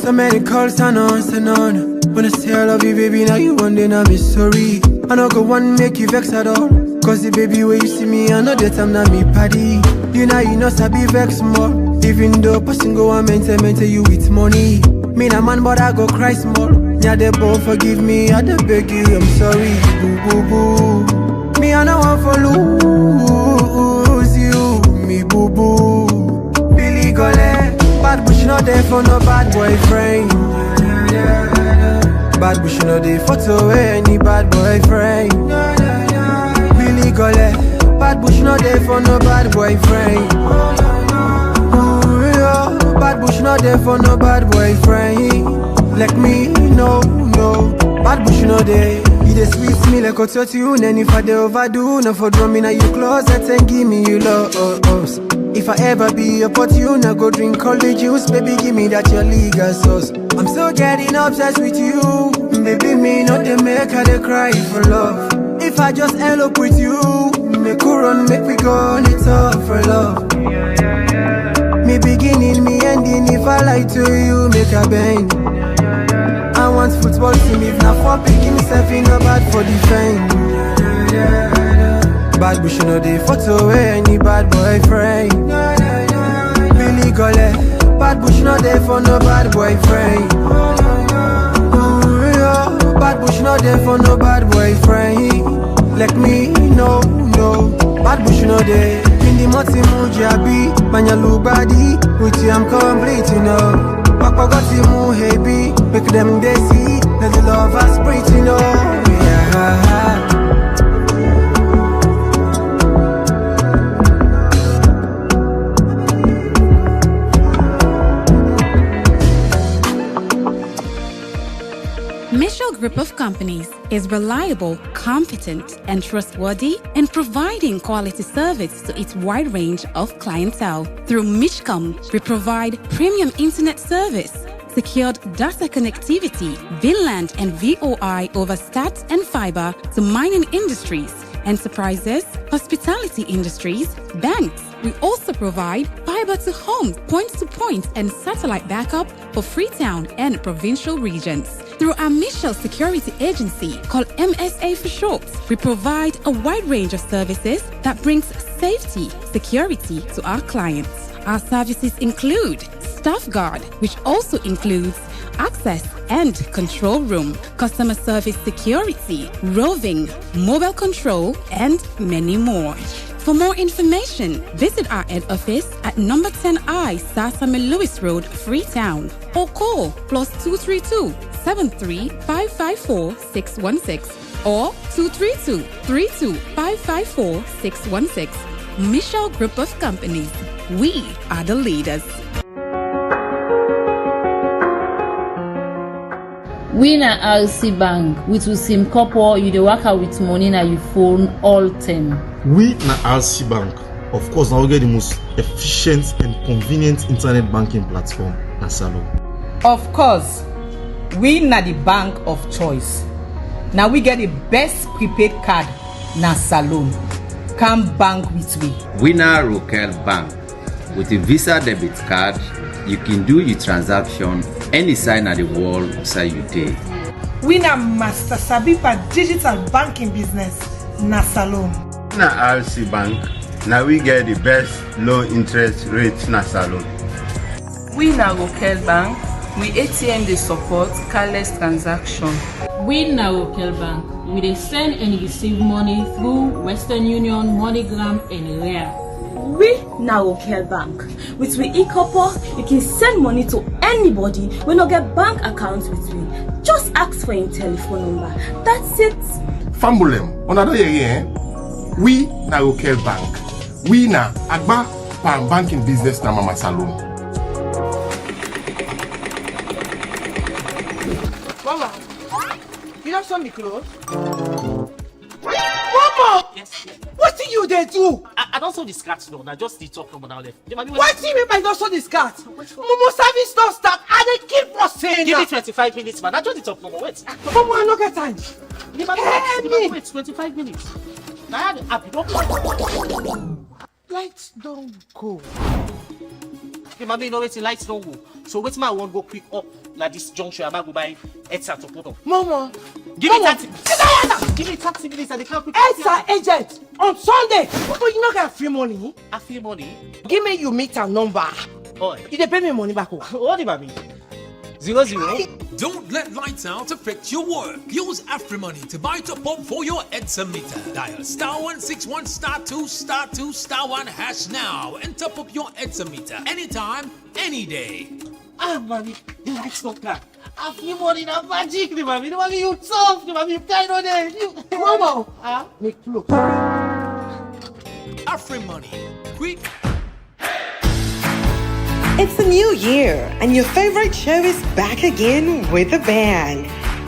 So many calls and answer none. When I say I love you, baby, now you wondering I'm sorry. I don't go one make you vex at all. Cause the baby where you see me, I know that I'm not me paddy. You know sabi vex more. Even though person go and maintain you with money. Me na man but I go cry small. Yeah, they both forgive me, I dey beg you, I'm sorry. Boo boo boo. Me I no want for lose you. Me boo boo. Billy Gole. Bad bush no there for no bad boyfriend. Bad bush no there for to any bad boyfriend. Billy Gole. Bad bush no there for no bad boyfriend. Bad bush no there for no bad boyfriend. Like me, no. Bad bush no there. You dey sweet me like a tune. And if I dey overdo, no for drum in your closet and give me you love. If I ever be a pot, you now go drink all the juice. Baby, give me that your legal sauce. I'm still getting obsessed with you. Baby, me not the make her they cry for love. If I just elope with you, make her run, make me go on it all for love. Me beginning, me ending. If I lie to you, make her bend. I want football team, if not for picking myself in a bad for defend. Bad bush no dey photo any bad boyfriend. Billy Gole. Bad bush no dey for no bad boyfriend. Bad bush no dey for no bad boyfriend. Like me, no. Bad bush no dey. In the moti mujabi, manya look body. With you I'm complete, you know. Papa got you mu heavy, make them they see that the love has breathe, you know. Yeah. Michelle Group of Companies is reliable, competent, and trustworthy in providing quality service to its wide range of clientele. Through Mishcom, we provide premium internet service, secured data connectivity, VLAN and VOI over stats and fiber to mining industries, enterprises, hospitality industries, banks. We also provide fiber to homes, point-to-point, and satellite backup for Freetown and provincial regions. Through our Michelle Security Agency, called MSA for short, we provide a wide range of services that brings safety, security to our clients. Our services include Staff Guard, which also includes access and control room, customer service security, roving, mobile control, and many more. For more information, visit our head office at number 10I Sasame Lewis Road, Freetown, or call +232 73 554 616 or 232 32 554 616. Michelle Group of Companies. We are the leaders. We na RC Bank with Usim Couple, you dey work out with money na your phone all time. We na RC Bank, of course, now we get the most efficient and convenient internet banking platform na Salo. Of course, we na the bank of choice. Now we get the best prepaid card na salon. Come bank with me. Winner Rokel Bank. With a Visa debit card, you can do your transaction any side of the world beside you day. Winner Master Sabipa digital banking business na salon. Na RC Bank. Now we get the best low interest rate na salon. We na Rokel Bank. We ATM they support careless transaction. We na Rokel Bank. We dey send and receive money through Western Union, MoneyGram, and Rare. We na Rokel Bank. With we e-copper, you can send money to anybody when you get bank accounts with we. Just ask for your telephone number. That's it. Fambulem, another year, we na Rokel Bank. We na Agba Pan banking business na Mama Salon. Mama, you don't saw me clothes? Mama! Yes. What do you they do? I don't saw the scratch though. I just the top from now left. What do you mean by don't saw the skirt? Momo service not stop and they keep us saying give me 25 minutes, man. I just the top from wait. Mama, I don't get time. Wait, 25 minutes. Now I had the app. Don't lights don't go. Okay, mommy, no wait, lights don't go. So wait, my one go quick up like this junction. I might go buy headset to put on. Mama, give me 30 minutes. Give me 30 minutes and they can't quick. Headset agent on Sunday. But you not get free money. I free money. Give me your meter number. Oh, you they pay me money back. What do you mean? 00. Don't let lights out affect your work. Use AfriMoney to buy top up for your EDSA meter. Dial *161 *2 *1 # now and top up your EDSA meter anytime, any day. Ah, mommy, the lights not black. AfriMoney na magic, mommy. The mommy you tough, mommy you kind of there. Mama, make look. AfriMoney, quick. It's a new year, and your favorite show is back again with a bang.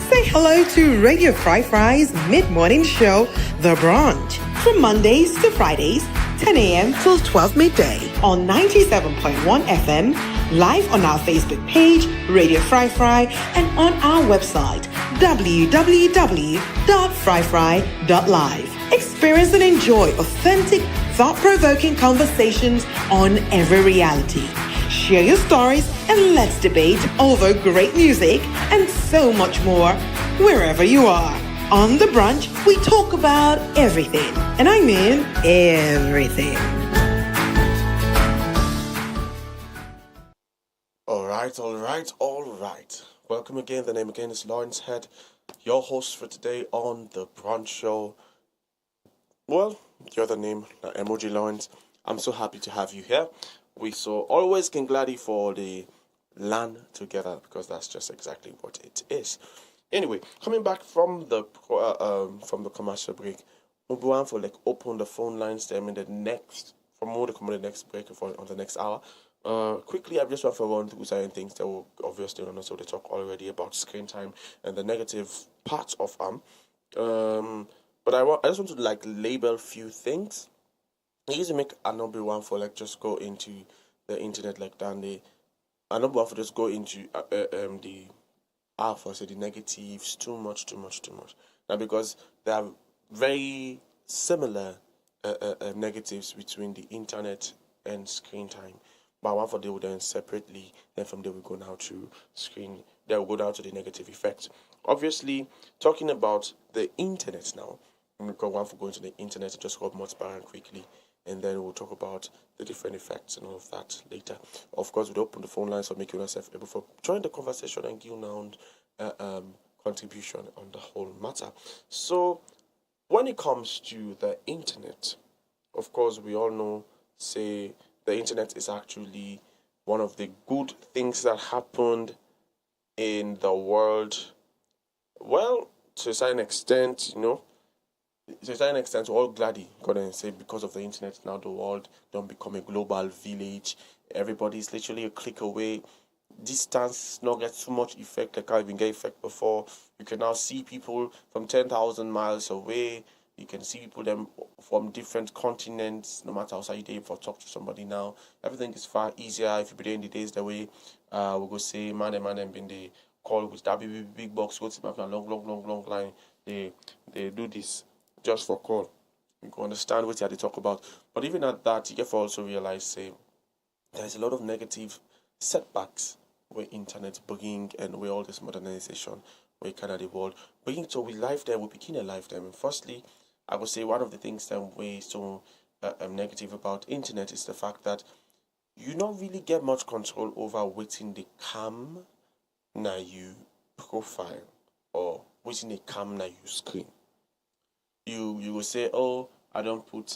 Say hello to Radio Fry's mid-morning show, The Brunch, from Mondays to Fridays, 10 a.m. till 12 midday on 97.1 FM, live on our Facebook page, Radio Fry, and on our website, www.fryfry.live. Experience and enjoy authentic, thought-provoking conversations on every reality. Share your stories and let's debate over great music and so much more wherever you are. On The Brunch, we talk about everything, and I mean everything. All right. Welcome again. The name again is Lawrence HEDD, your host for today on The Brunch Show. Well, the other name, Emoji Lawrence. I'm so happy to have you here. We so always can glad for the land together because that's just exactly what it is. Anyway, coming back from the commercial break, we'll go on for open the phone lines them in the next from more to come on the next break for on the next hour. Quickly, I just want to run through certain things that will obviously on us. So they talk already about screen time and the negative parts of but I just want to label few things. I used to make a number one for just go into the internet like that. A number one for just go into the alpha, so the negatives too much. Now because there are very similar negatives between the internet and screen time. But one for they will then separately. Then from there we go now to screen. Then we'll go down to the negative effect. Obviously, talking about the internet now. I'm going one for going to the internet and just go multiply quickly. And then we'll talk about the different effects and all of that later. Of course, we'll open the phone lines for making yourself able to join the conversation and give now contribution on the whole matter. So, when it comes to the internet, of course, we all know, say, the internet is actually one of the good things that happened in the world. Well, to a certain extent, to a certain extent, we're all glad and say because of the internet now the world don't become a global village. Everybody's literally a click away. Distance not get too much effect like I even get effect before. You can now see people from 10,000 miles away. You can see people them from different continents. No matter how side you day for talk to somebody now, everything is far easier. If you be there in the days the way, we'll go say man and been the call with that big box. Go to a long line. They do this just for call. You can understand what they talk about. But even at that, you have to also realize, say, there's a lot of negative setbacks where internet bringing and where all this modernization, where kind of the world bringing. So we life there, we begin a life there. And firstly, I would say one of the things that we so negative about internet is the fact that you don't really get much control over waiting the cam na you profile or waiting the cam na you screen. You will say, oh, I don't put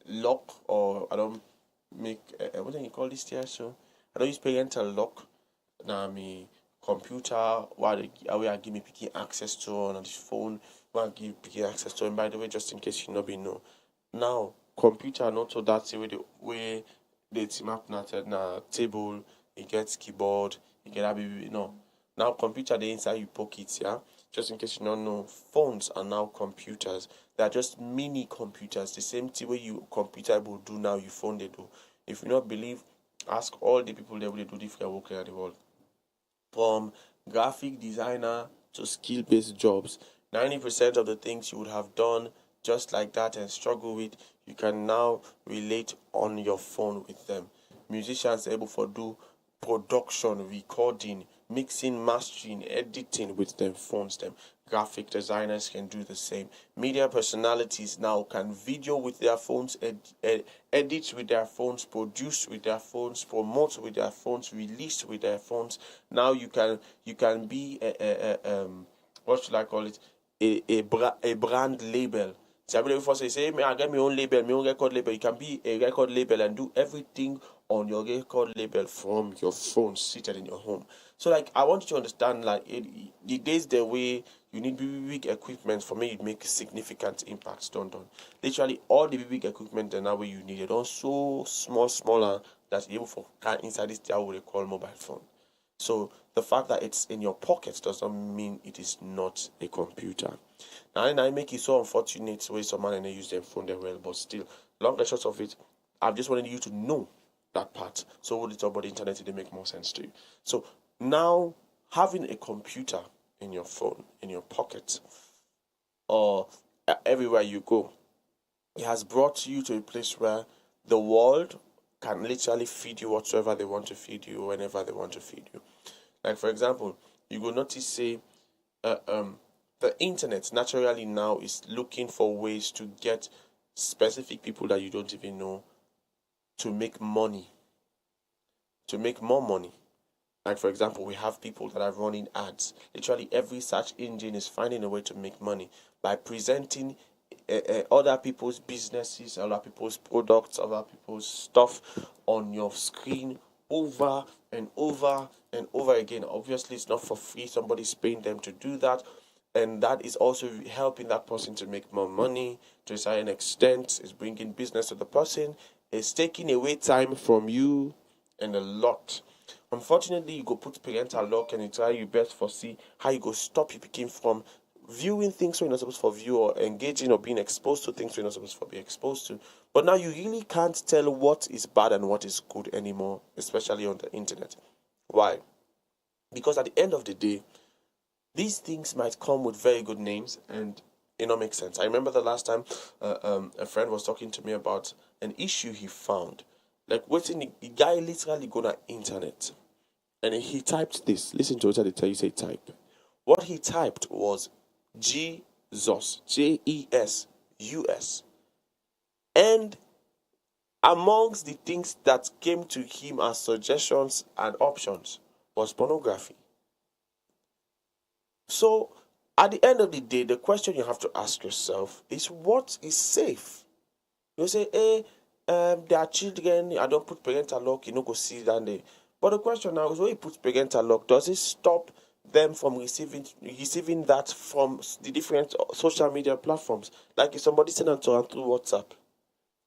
lock, or I don't make what do you call this here? So I don't use parental lock. Now me computer while I give me picking access to on this phone, while give picking access to. And by the way, just in case you not be know, now computer not so that's the way the team up na table, it gets keyboard, it get now computer they inside your pockets, yeah. Just in case you don't know, phones are now computers. They are just mini computers. The same thing way you computer will do now, your phone they do. If you not believe, ask all the people that will do different work in the world. From graphic designer to skill-based jobs, 90% of the things you would have done just like that and struggle with, you can now relate on your phone with them. Musicians are able to do production, recording, mixing, mastering, editing with them phones. Them graphic designers can do the same. Media personalities now can video with their phones, edit with their phones, produce with their phones, promote with their phones, release with their phones. Now you can be what should I call it, a brand label. So before say, I get my own label, my own record label. You can be a record label and do everything on your record label from your phone, seated in your home. So, like, I want you to understand, like, the days the way you need big equipment for me, it makes significant impacts. Done. Literally, all the big equipment and now way you need it, all so smaller that's able for inside this thing what they call mobile phone. So the fact that it's in your pocket does not mean it is not a computer. Now, and I make it so unfortunate where someone and they use their phone there well, but still, long and short of it, I've just wanted you to know that part. So when we talk about the internet, it make more sense to you. So now, having a computer in your phone, in your pocket, or everywhere you go, it has brought you to a place where the world can literally feed you whatsoever they want to feed you, whenever they want to feed you. Like, for example, you will notice, say, the internet naturally now is looking for ways to get specific people that you don't even know to make money, to make more money. Like, for example, we have people that are running ads. Literally every search engine is finding a way to make money by presenting other people's businesses, other people's products, other people's stuff on your screen over and over and over again. Obviously, it's not for free. Somebody's paying them to do that. And that is also helping that person to make more money to a certain extent. It's bringing business to the person. It's taking away time from you and a lot. Unfortunately, you go put parental lock and you try your best for see how you go stop you picking from viewing things you're not supposed to view, or engaging or being exposed to things you're not supposed to be exposed to. But now you really can't tell what is bad and what is good anymore, especially on the internet. Why? Because at the end of the day, these things might come with very good names and it don't make sense. I remember the last time a friend was talking to me about an issue he found. Like, waiting, the guy literally go to internet and he typed this. Listen to what I tell you, say type. What he typed was Jesus, Jesus. And amongst the things that came to him as suggestions and options was pornography. So, at the end of the day, the question you have to ask yourself is, what is safe? You say, hey, there are children, I don't put parental lock, you know, go see that day. But the question now is, when you put parental lock, does it stop them from receiving that from the different social media platforms? Like if somebody send them to her through WhatsApp,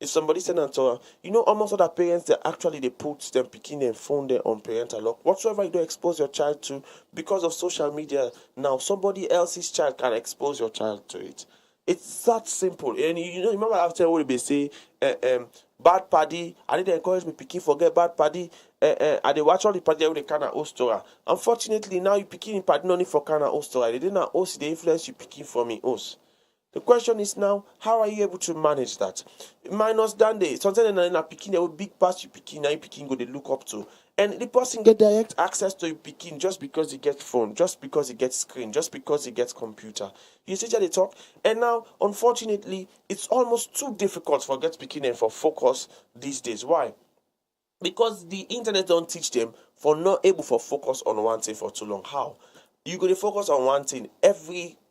if somebody send them to her, you know, almost other parents, they put them picking their phone there on parental lock. Whatsoever you don't expose your child to, because of social media, now somebody else's child can expose your child to it. It's that simple. And you know, remember after what they say, bad party, I didn't encourage me picking forget bad party. I they watch all the party with the kind of host store. Unfortunately, now you picking in party only for kind of host store. They didn't host the influence you picking from me host. The question is now, how are you able to manage that? Minus Dande, sometimes in a picking, a big pass you picking, now you picking go they look up to. And the person get direct access to picking just because he gets phone, just because he gets screen, just because he gets computer. You see how they talk? And now, unfortunately, it's almost too difficult for get picking and for focus these days. Why? Because the internet don't teach them for not able for focus on one thing for too long. How? You go to focus on one thing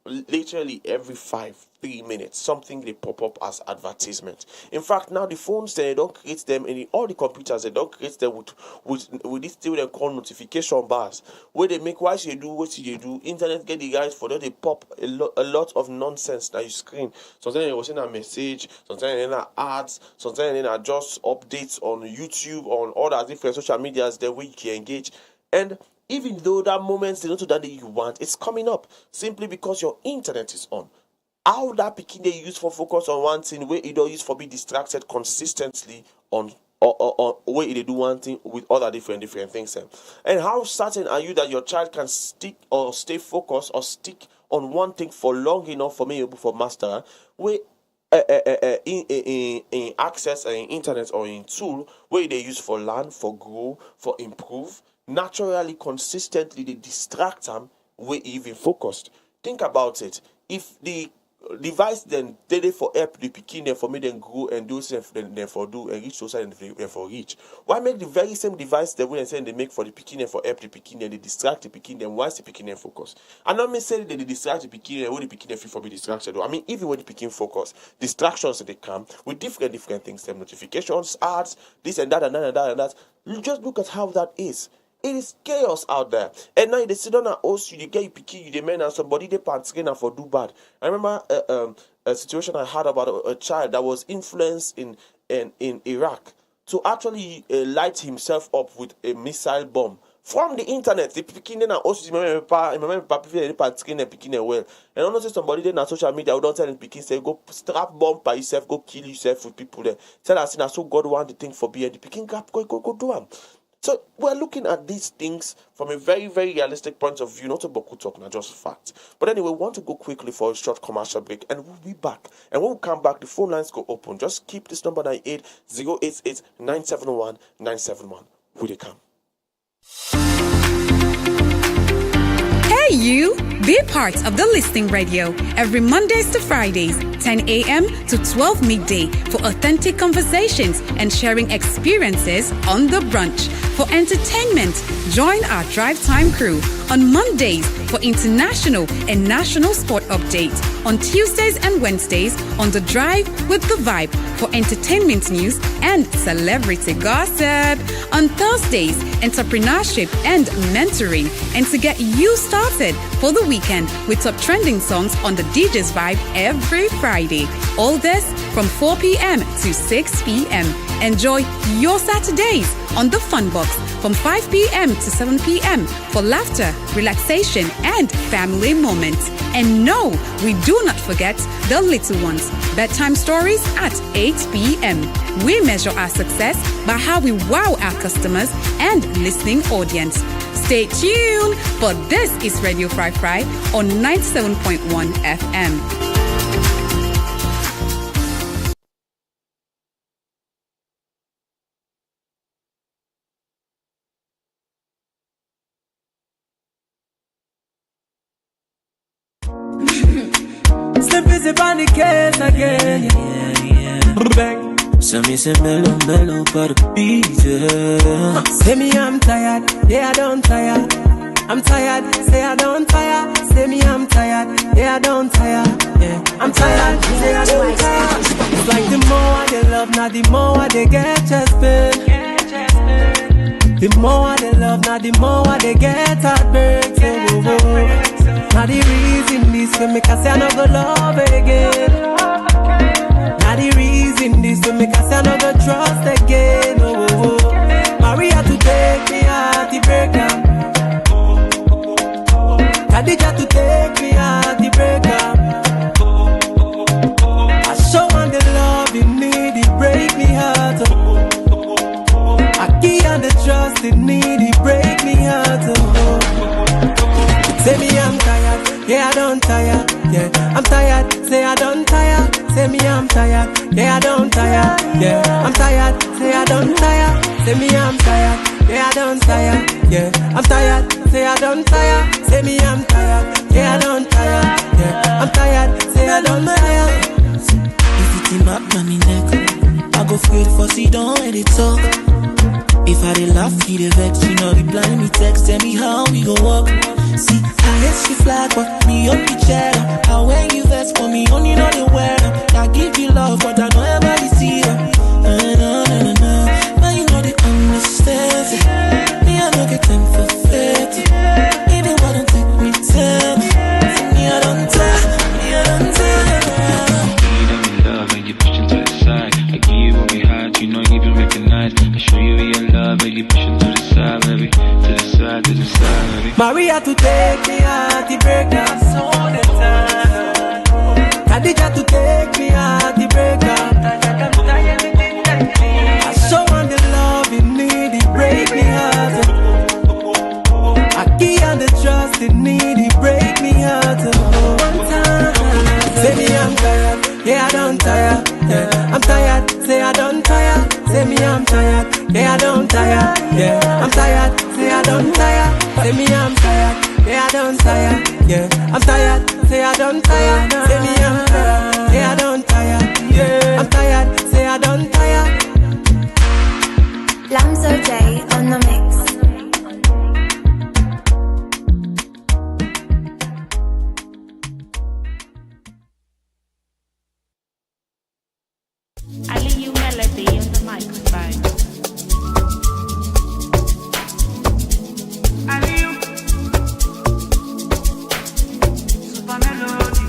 literally every 3 minutes, something they pop up as advertisement. In fact, now the phones they don't create them, and all the computers they don't create them with this thing they call notification bars, where they make what you do, what you do. Internet get the guys for that they pop a lot of nonsense that you screen. Sometimes they will send a message, sometimes they are ads, sometimes they are just updates on YouTube, on all the different social medias there where you can engage. And even though that moment they don't do that you want, it's coming up simply because your internet is on. How that picking they use for focus on one thing, where it don't use for be distracted consistently on or where they do one thing with other different things. And how certain are you that your child can stick or stay focused or stick on one thing for long enough for me able for master where in access in internet or in tool where they use for learn, for grow, for improve. Naturally, consistently, they distract them where even focused. Think about it. If the device then they for help the picking them for me then grow and do something then for do and reach society and for reach. Why make the very same device that when they make for the picking and for help the picking them, they distract the picking them? Why is the picking them focus? I'm not necessarily that they distract the picking and when the picking them feel for be distracted. I mean, even when the picking focus, distractions that they come with different things, them notifications, ads, this and that and that and that and that. You just look at how that is. It is chaos out there. And now they sit down and host you, they get you picking you, they men and somebody they pants and for do bad. I remember a situation I had about a child that was influenced in Iraq to actually light himself up with a missile bomb. From the internet, they picking them and host you, picking them well. And honestly, somebody then on social media who don't tell him picking, say, go strap bomb by yourself, go kill yourself with people there. Tell us, so God want the thing for be and the picking gap, go do them. So we're looking at these things from a very, very realistic point of view, not a boku talk, not just facts. But anyway, we want to go quickly for a short commercial break, and we'll be back. And when we come back, the phone lines go open. Just keep this number 98-088-971-971. Will they come? Hey you! Be part of the Listening Radio every Mondays to Fridays, 10 a.m. to 12 midday for authentic conversations and sharing experiences on The Brunch. For entertainment, join our Drive Time crew on Mondays for international and national sport updates. On Tuesdays and Wednesdays on The Drive with The Vibe for entertainment news and celebrity gossip. On Thursdays, entrepreneurship and mentoring. And to get you started for the weekend with top trending songs on the DJ's Vibe every Friday. All this from 4 p.m. to 6 p.m. Enjoy your Saturdays on the Fun Box from 5 p.m. to 7 p.m. for laughter, relaxation, and family moments. And no, we do not forget the little ones. Bedtime stories at 8 p.m. We measure our success by how we wow our customers and listening audience. Stay tuned, for this is Radio Fry Fry on 97.1 FM. Slip is upon the case again. Bang. So me say mellow for the beat, yeah. Say me I'm tired, yeah I don't tire. I'm tired, say I don't tire. Say me I'm tired, yeah I don't tire. Yeah, I'm tired, say I don't tire. It's like the more they love, now the more they get chest pain. The more they love, now the more they get heartbreak. Now the reason this will make us say I no go love again. Now the reason this will make us say I no go trust again. Maria to take me out the breakup. Khadija to take me out the breakup. I show on the love in me, they break me heart. I key on the trust in me, they break me heart. Say me I'm tired, yeah I don't tire, yeah I'm tired, say I don't tire, say me I'm tired, yeah I don't tire, yeah I'm tired, say I don't tire, say me I'm tired, yeah I don't tire, yeah I'm tired, say I don't tire, say me I'm tired, yeah I don't tire, yeah I'm tired, say I don't tire. If it in my money neck, I go afraid for sit down and they talk. If I dey laugh, he dey vex, you know, reply me text, tell me how we go walk. See, I hate she flag, but me on the chair. How when you vex for me, only know the wear. I give you love, but I don't ever see her. No. But you know they understand. Me, I don't get time for fate. Even why don't take me time. Me, I don't tell. You pushing to the side. I give you what we had, you know you don't recognize. I show you real love, and you pushing to the side, baby. To the side, baby. Maria to take me out the breakdance all the time. Khadija to take me out the breakup. I so want the love in me, they break me heart. I key and the trust in me, they break me heart. Say me I'm tired, yeah I don't tire, yeah I'm tired, say I don't tire, say me I'm tired, yeah I don't tire, yeah I'm tired, say I don't tire, say me I'm tired, yeah I don't tire, yeah I'm tired, say I don't tire, say me I'm tired, yeah I don't tire, yeah I'm tired, say I don't tire. Lamzo J on the mix. Aliyu Melody on the microphone. Aliyu Super Melody.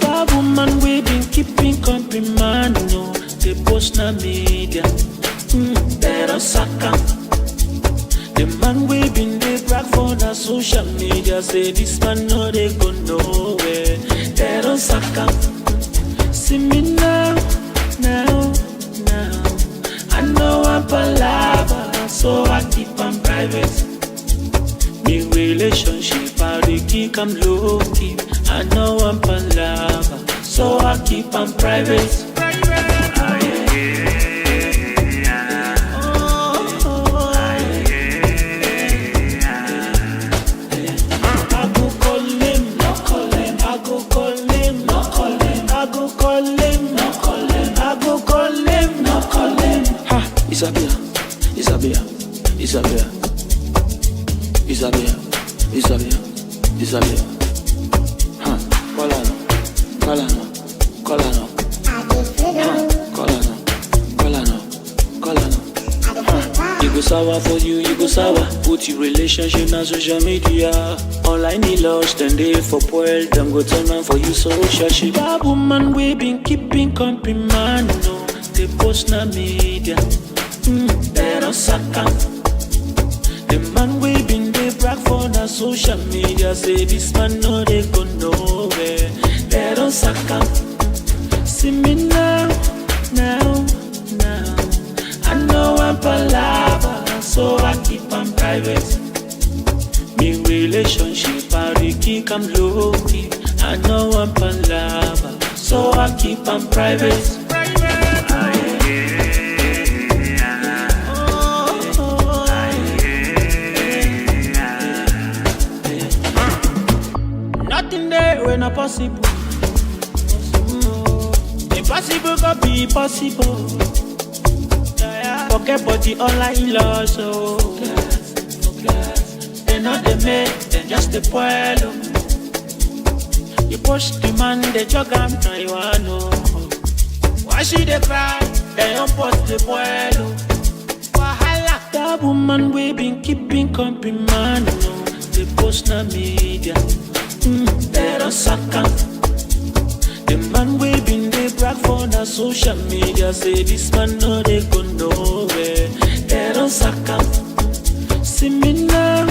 That woman we been keeping company, man, no. They post na media, they don't suck up. The man we been they brag for the social media, say this man no they go nowhere. They don't suck up. See me now. I know I'm palava, so I keep on private. Me relationship, I dey keep am low key. I know I'm palava, so I keep on private. Isabella. Call her now. You go sour for you go sour. Put your relationship on social media. Online he lost and they for spoil. Them go turn on for you social shit. That woman we been keeping company, man, no. They post na media, they don't suck up. The man we been they brag for na social media, say this man no they go nowhere. They don't suck up. See me now. I know I'm palava, so I keep on private. Me relationship, I dey keep am low key. I know I'm palava, so I keep on private. Nothing there when not possible. Impossible can be possible. Forget about the online laws, so they not the make, they just the pueblo. You push the man, they jog am, now you wanna know. Why she they cry, they don't post the pueblo. Wahala. That woman we been keeping company, man, no. They post na media, they don't suck up. The man we been they brag for na social media, say this man no they go nowhere. They don't suck up. See me now.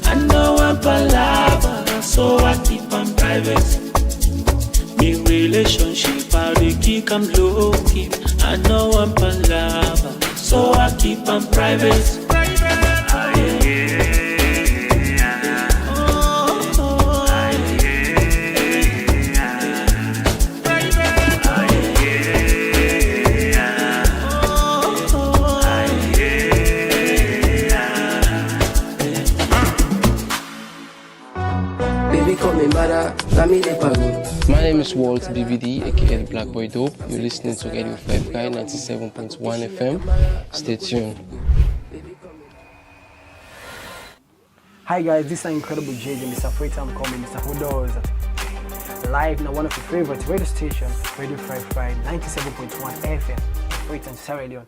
I know I'm palava, so I keep on private. Me relationship, I dey keep am low key. I know I'm palava, so so I keep them private. My name is Walt BVD, aka the Black Boy Dope. You're listening to Radio 5 Guy 97.1 FM. Stay tuned. Hi guys, this is incredible JJ, Mr. Freetime coming, Mr. Hodos. Live in one of your favorite radio stations, Radio 5 Guy 97.1 FM, Freetime Sierra Leone.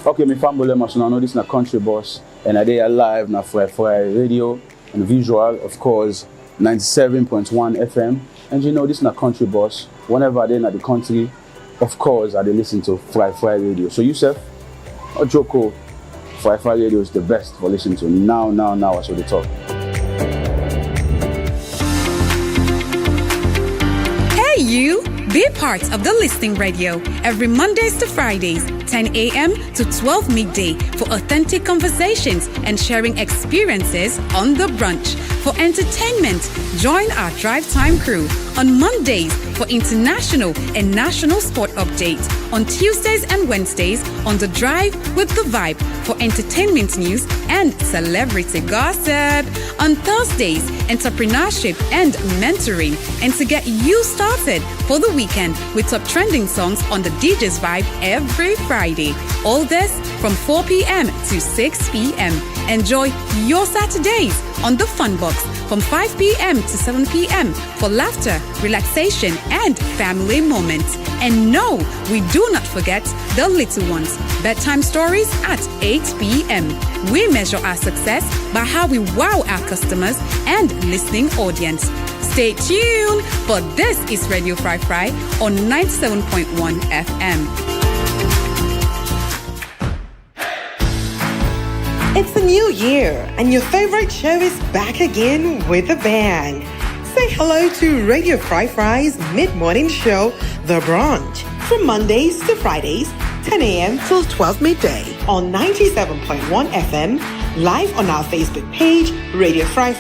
Okay, my family members, I know this is a country boss, and I day live na for radio and visual, of course, 97.1 FM. And you know this is a country boss. Whenever they're in the country, of course, I listen to Fry Radio. So Yusuf, Ojoko, Fry Radio is the best for listening to. Now, I show the talk. Hey you! Be part of the Listening Radio every Mondays to Fridays, 10 a.m. to 12 midday for authentic conversations and sharing experiences on the brunch. For entertainment, join our Drive Time crew on Mondays for international and national sport updates. On Tuesdays and Wednesdays on The Drive with The Vibe for entertainment news and celebrity gossip. On Thursdays, entrepreneurship and mentoring. And to get you started for the weekend with top trending songs on the DJ's Vibe every Friday. All this from 4 p.m. to 6 p.m. Enjoy your Saturdays on the Fun Box from 5 p.m. to 7 p.m. for laughter, relaxation, and family moments. And no, we do not forget the little ones. Bedtime stories at 8 p.m. We measure our success by how we wow our customers and listening audience. Stay tuned, for this is Radio Fry on 97.1 FM. It's a new year, and your favorite show is back again with a bang. Say hello to Radio Fry's mid-morning show, The Brunch, from Mondays to Fridays, 10 a.m. till 12 midday on 97.1 FM, live on our Facebook page, Radio Fry,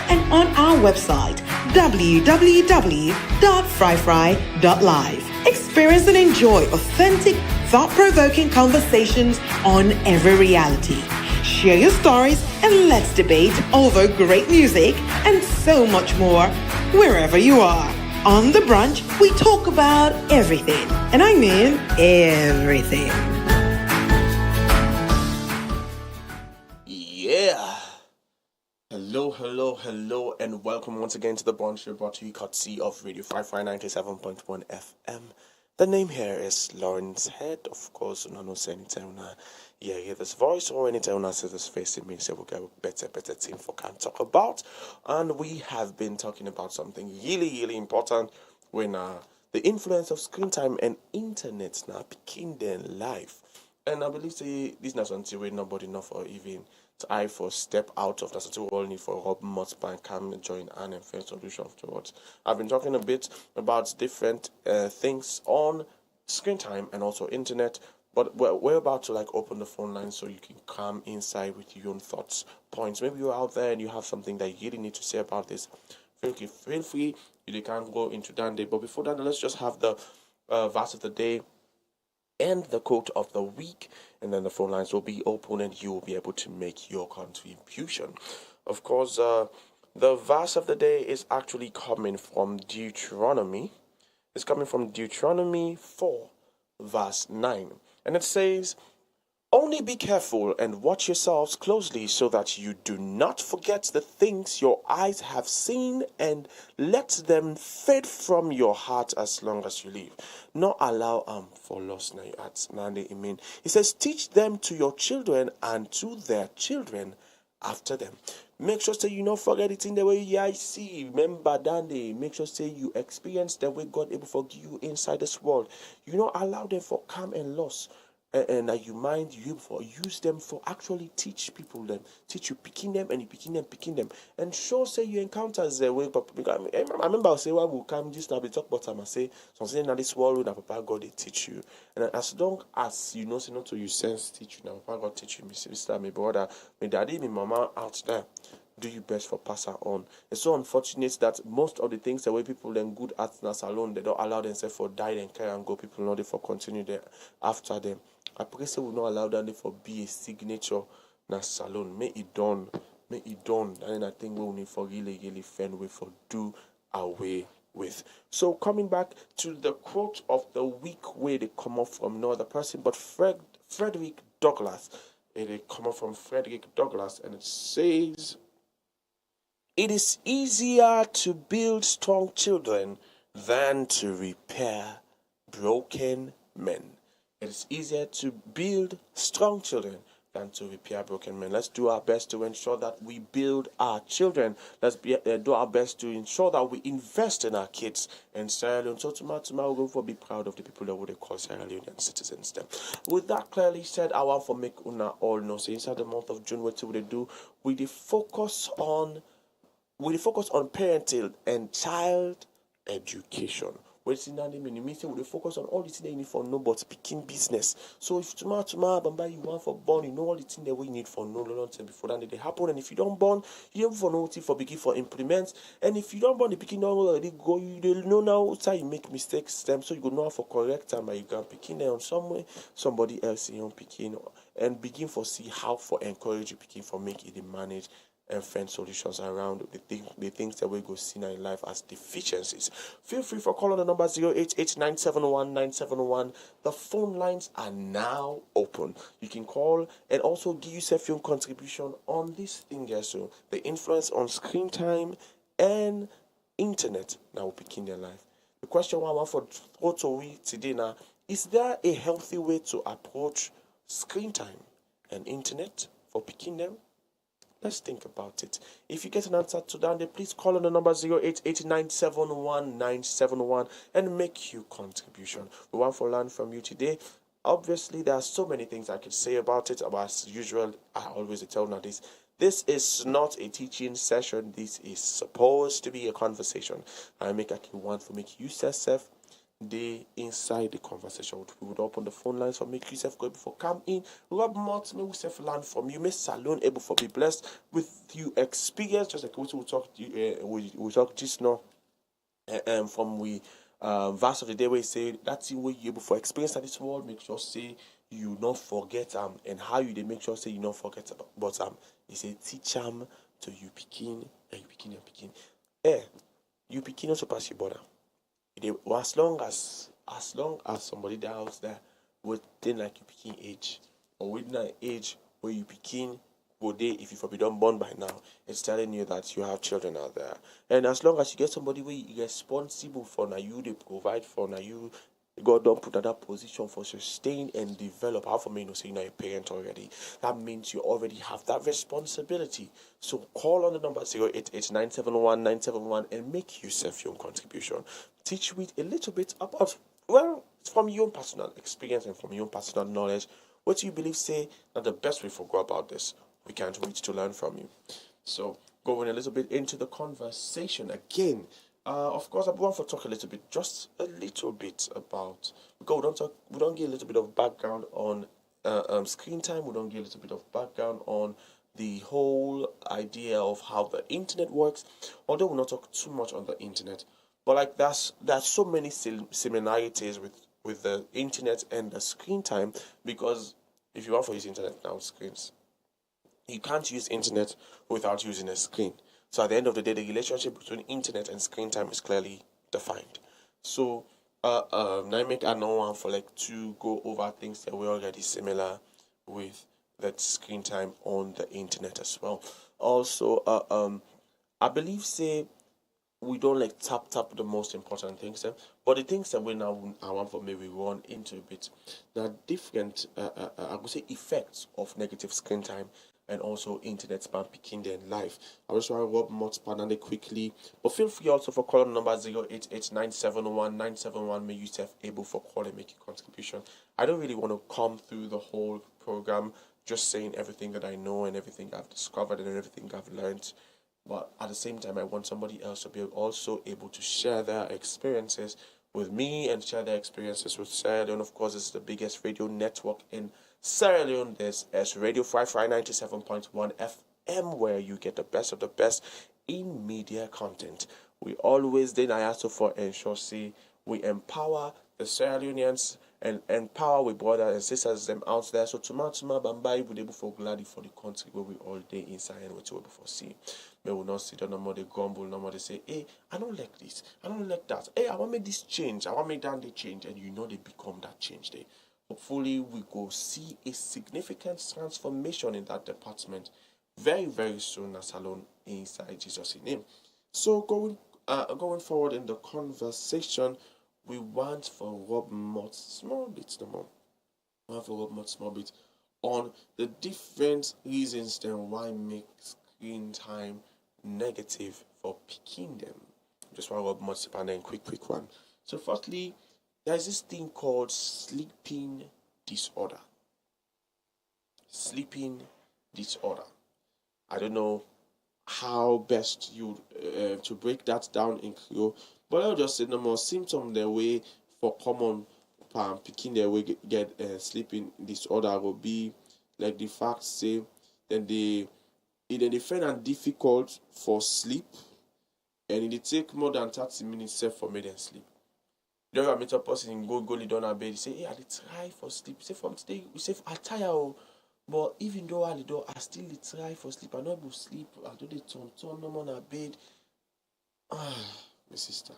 and on our website, www.fryfry.live. Experience and enjoy authentic, thought-provoking conversations on every reality. Share your stories and let's debate over great music and so much more wherever you are. On The Brunch, we talk about everything, and I mean everything. Yeah. Hello, and welcome once again to The Brunch Show, brought to you courtesy of Radio 97.1 FM. The name here is Lawrence Head, of course. No say anytime now. Yeah, hear this voice or anytime I see this face, it means we'll get a better team for can talk about. And we have been talking about something really important when the influence of screen time and internet now became their life. And I believe this is not something where nobody enough or even I for step out of that's what we all need for Rob Motspan come join and find solution afterwards. I've been talking a bit about different things on screen time and also internet, but we're about to open the phone line so you can come inside with your own thoughts, points. Maybe you're out there and you have something that you really need to say about this. Feel free. You can go into that day, but before that, let's just have the verse of the day and the quote of the week, and then the phone lines will be open and you will be able to make your contribution. Of course, the verse of the day is actually coming from Deuteronomy. It's coming from Deuteronomy 4, verse 9. And it says, "Only be careful and watch yourselves closely so that you do not forget the things your eyes have seen and let them fade from your heart as long as you live. Not allow for loss na your heart." He says, "Teach them to your children and to their children after them." Make sure say you not forget it in the way you see. Remember that day. Make sure say you experience the way God able to forgive you inside this world. You not allow them for calm and loss. and that you mind you for use them for actually teach people them, teach you picking them and you picking them, and show say you encounters the way. Because I remember I say why we come just now be talk about time. I say something that this world that Papa God they teach you, and as long as you know say not to you sense teach you now Papa God teach you, me sister, me brother, me daddy, me mama out there. Do your best for pass her on. It's so unfortunate that most of the things the way people then good at nas alone, they don't allow themselves for die and carry and go. People know they for continue there after them. I pray say will not allow them for be a signature na salon. May it done. And I think we will need for really find way for do away with. So coming back to the quote of the week where they come off from no other person but Frederick Douglass. It come off from Frederick Douglass and it says, "It is easier to build strong children than to repair broken men." It is easier to build strong children than to repair broken men. Let's do our best to ensure that we build our children. Let's do our best to ensure that we invest in our kids in Sierra Leone. So tomorrow we're going to be proud of the people that would call Sierra Leonean citizens. Then, with that clearly said, I want to make una all know. So inside the month of June, what we do, we focus on parenting and child education. What is that mean? It means we focus on all the things that you need for no but picking business. So if tomorrow Bamba you want for born, you know all the things that we need for no long time before that they happen. And if you don't born, you have for no thing for begin for implement. And if you don't born, the picking don't already go, you know now how you make mistakes them, so you go know how for correct time you can picking there on some way, somebody else in your picking and begin for see how for encourage you picking for make it manage and find solutions around the things that we go see in life as deficiencies. Feel free for calling the number 088-971-971. The phone lines are now open. You can call and also give yourself your contribution on this thing here. So the influence on screen time and internet now picking their life. The question I want for we today now, is there a healthy way to approach screen time and internet for picking them? Let's think about it. If you get an answer to that, then please call on the number 088-971-971 and make your contribution. We want to learn from you today. Obviously, there are so many things I could say about it, but as usual, I always tell now this. This is not a teaching session. This is supposed to be a conversation. I want to make you yourself they inside the conversation. We would open the phone lines for make yourself go before come in. Rob Mott, may we self learn from you. Miss Salon able for be blessed with you experience. Just like we talk just now from we verse of the day where you say that's the way you able for experience at this world. Make sure say you not forget and how you they make sure say you not forget about but you say teach to you picking and you picking and picking. You picking also pass your border. As long as somebody that out there within like you picking age or within an age where you picking go day if you be done born by now, it's telling you that you have children out there. And as long as you get somebody where you responsible for now you they provide for now you God don't put that position for sustain and develop. How for me you know say you're a parent already. That means you already have that responsibility. So call on the number 088-971-971 and make yourself your own contribution. Teach with a little bit about from your own personal experience and from your own personal knowledge. What do you believe say that the best way for go about this? We can't wait to learn from you. So going a little bit into the conversation again. Of course, I want to talk just a little bit about. We don't get a little bit of background on screen time. We don't get a little bit of background on the whole idea of how the internet works. Although we'll not talk too much on the internet, but like there's so many similarities with the internet and the screen time, because if you want to use internet now screens, you can't use internet without using a screen. So at the end of the day, the relationship between internet and screen time is clearly defined. So I make I know one for like to go over things that were already similar with that screen time on the internet as well. Also, I believe say we don't like tap the most important things, but the things that we now I want for maybe run into a bit. There are different I would say effects of negative screen time and also internet spam picking them live. I just want to rub more spam quickly, but feel free also for calling number 088971 may you self able for calling make a contribution. I don't really want to come through the whole program just saying everything that I know and everything I've discovered and everything I've learned. But at the same time, I want somebody else to be also able to share their experiences with me and share their experiences with Sierra Leone. Of course, it's the biggest radio network in Sierra Leone. This is Radio Fry 97.1 FM, where you get the best of the best in media content. We always did I also for ensure see we empower the Sierra Leoneans and empower with brothers and sisters them out there. So tuma bambai we able for glad for the country where we all day inside and what we before see. May we not sit down no more they grumble, no more they say, hey, I don't like this, I don't like that. Hey, I want to make this change, I want to make that they change, and you know they become that change day. Hopefully we go see a significant transformation in that department very, very soon as alone inside Jesus' name. So going forward in the conversation, we want for Rob Mott small bit no more. We want for Rob Mott small bit on the different reasons then why make screen time negative for picking them. Just want Rob Mott and then quick one. So firstly, there's this thing called sleeping disorder. Sleeping disorder. I don't know how best you to break that down in Creole, but I'll just say no more symptom the way for common picking their way get sleeping disorder will be like the fact say then they find it difficult for sleep and it take more than 30 minutes for me then sleep. You know, I meet a person go lay down on bed, he say, hey, I try for sleep. Say from today, you say I tire, but even though I still try for sleep. I not go sleep. I do the turn no more on bed. My sister.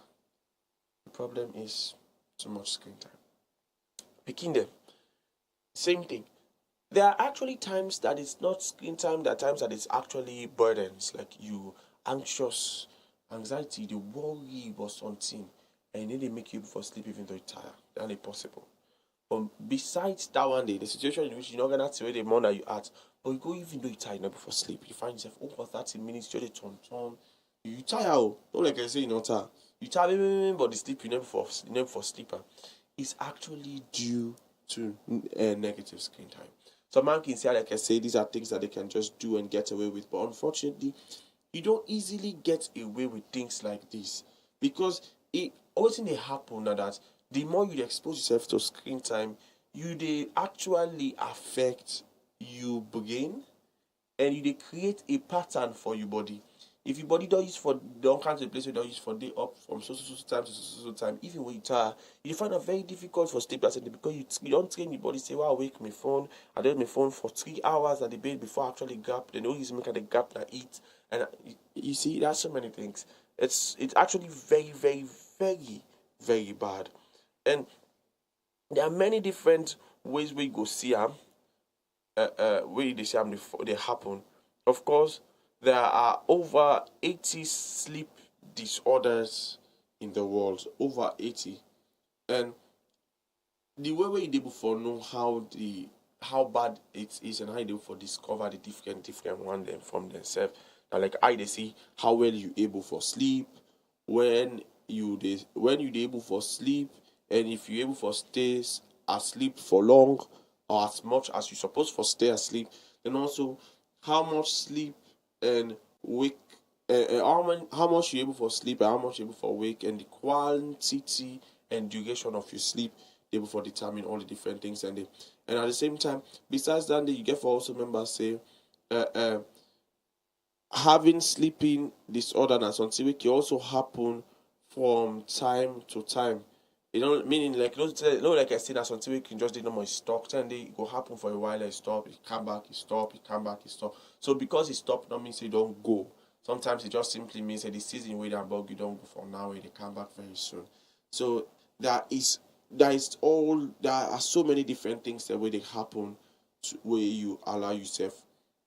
The problem is too much screen time. Picking them. Same thing. There are actually times that it's not screen time, there are times that it's actually burdens, like you anxious, anxiety, the worry about something, and then they make you before sleep even though you're tired. That's impossible. But besides that one day, the situation in which you're not gonna tell the more that you at, but you go even though you're tired not before sleep, you find yourself over 30 minutes, just turn. You tired, not like I say you're not tired. You tired, but the sleep you never for sleep. It's actually due to negative screen time. So man can say, like I say, these are things that they can just do and get away with. But unfortunately, you don't easily get away with things like this. Because it always they happen now that the more you expose yourself to screen time, they actually affect your brain and they create a pattern for your body. If your body don't use for don't count the place you don't use for day up from so time to so time, even when you tired, you find it very difficult for sleep because you don't train your body. Say, well, I wake my phone, I do my phone for 3 hours at the bed before I actually gap. Then always make the gap and eat. And you see, there's so many things. It's actually very, very, very, very bad. And there are many different ways we go see them. Way they see them they happen. Of course, there are over 80 sleep disorders in the world. Over 80. And the way we able for know how bad it is and how they for discover the different one them from themselves. Now, like I they see how well you able for sleep, when you able for sleep, and if you able for stay asleep for long or as much as you supposed for stay asleep, then also how much sleep and wake, how much you able for sleep and how much you able for wake, and the quantity and duration of your sleep able for determine all the different things and at the same time, besides that, you get for also members say having sleeping disorder and something which can also happen from time to time. You know, meaning like like I said, that something we can just do no more stop. And it go happen for a while, it stop, it come back, it stop, it come back, it stop. So because it stop, not means you don't go. Sometimes it just simply means that the season where that bug you don't go for now, and they come back very soon. So there are so many different things that way they happen where you allow yourself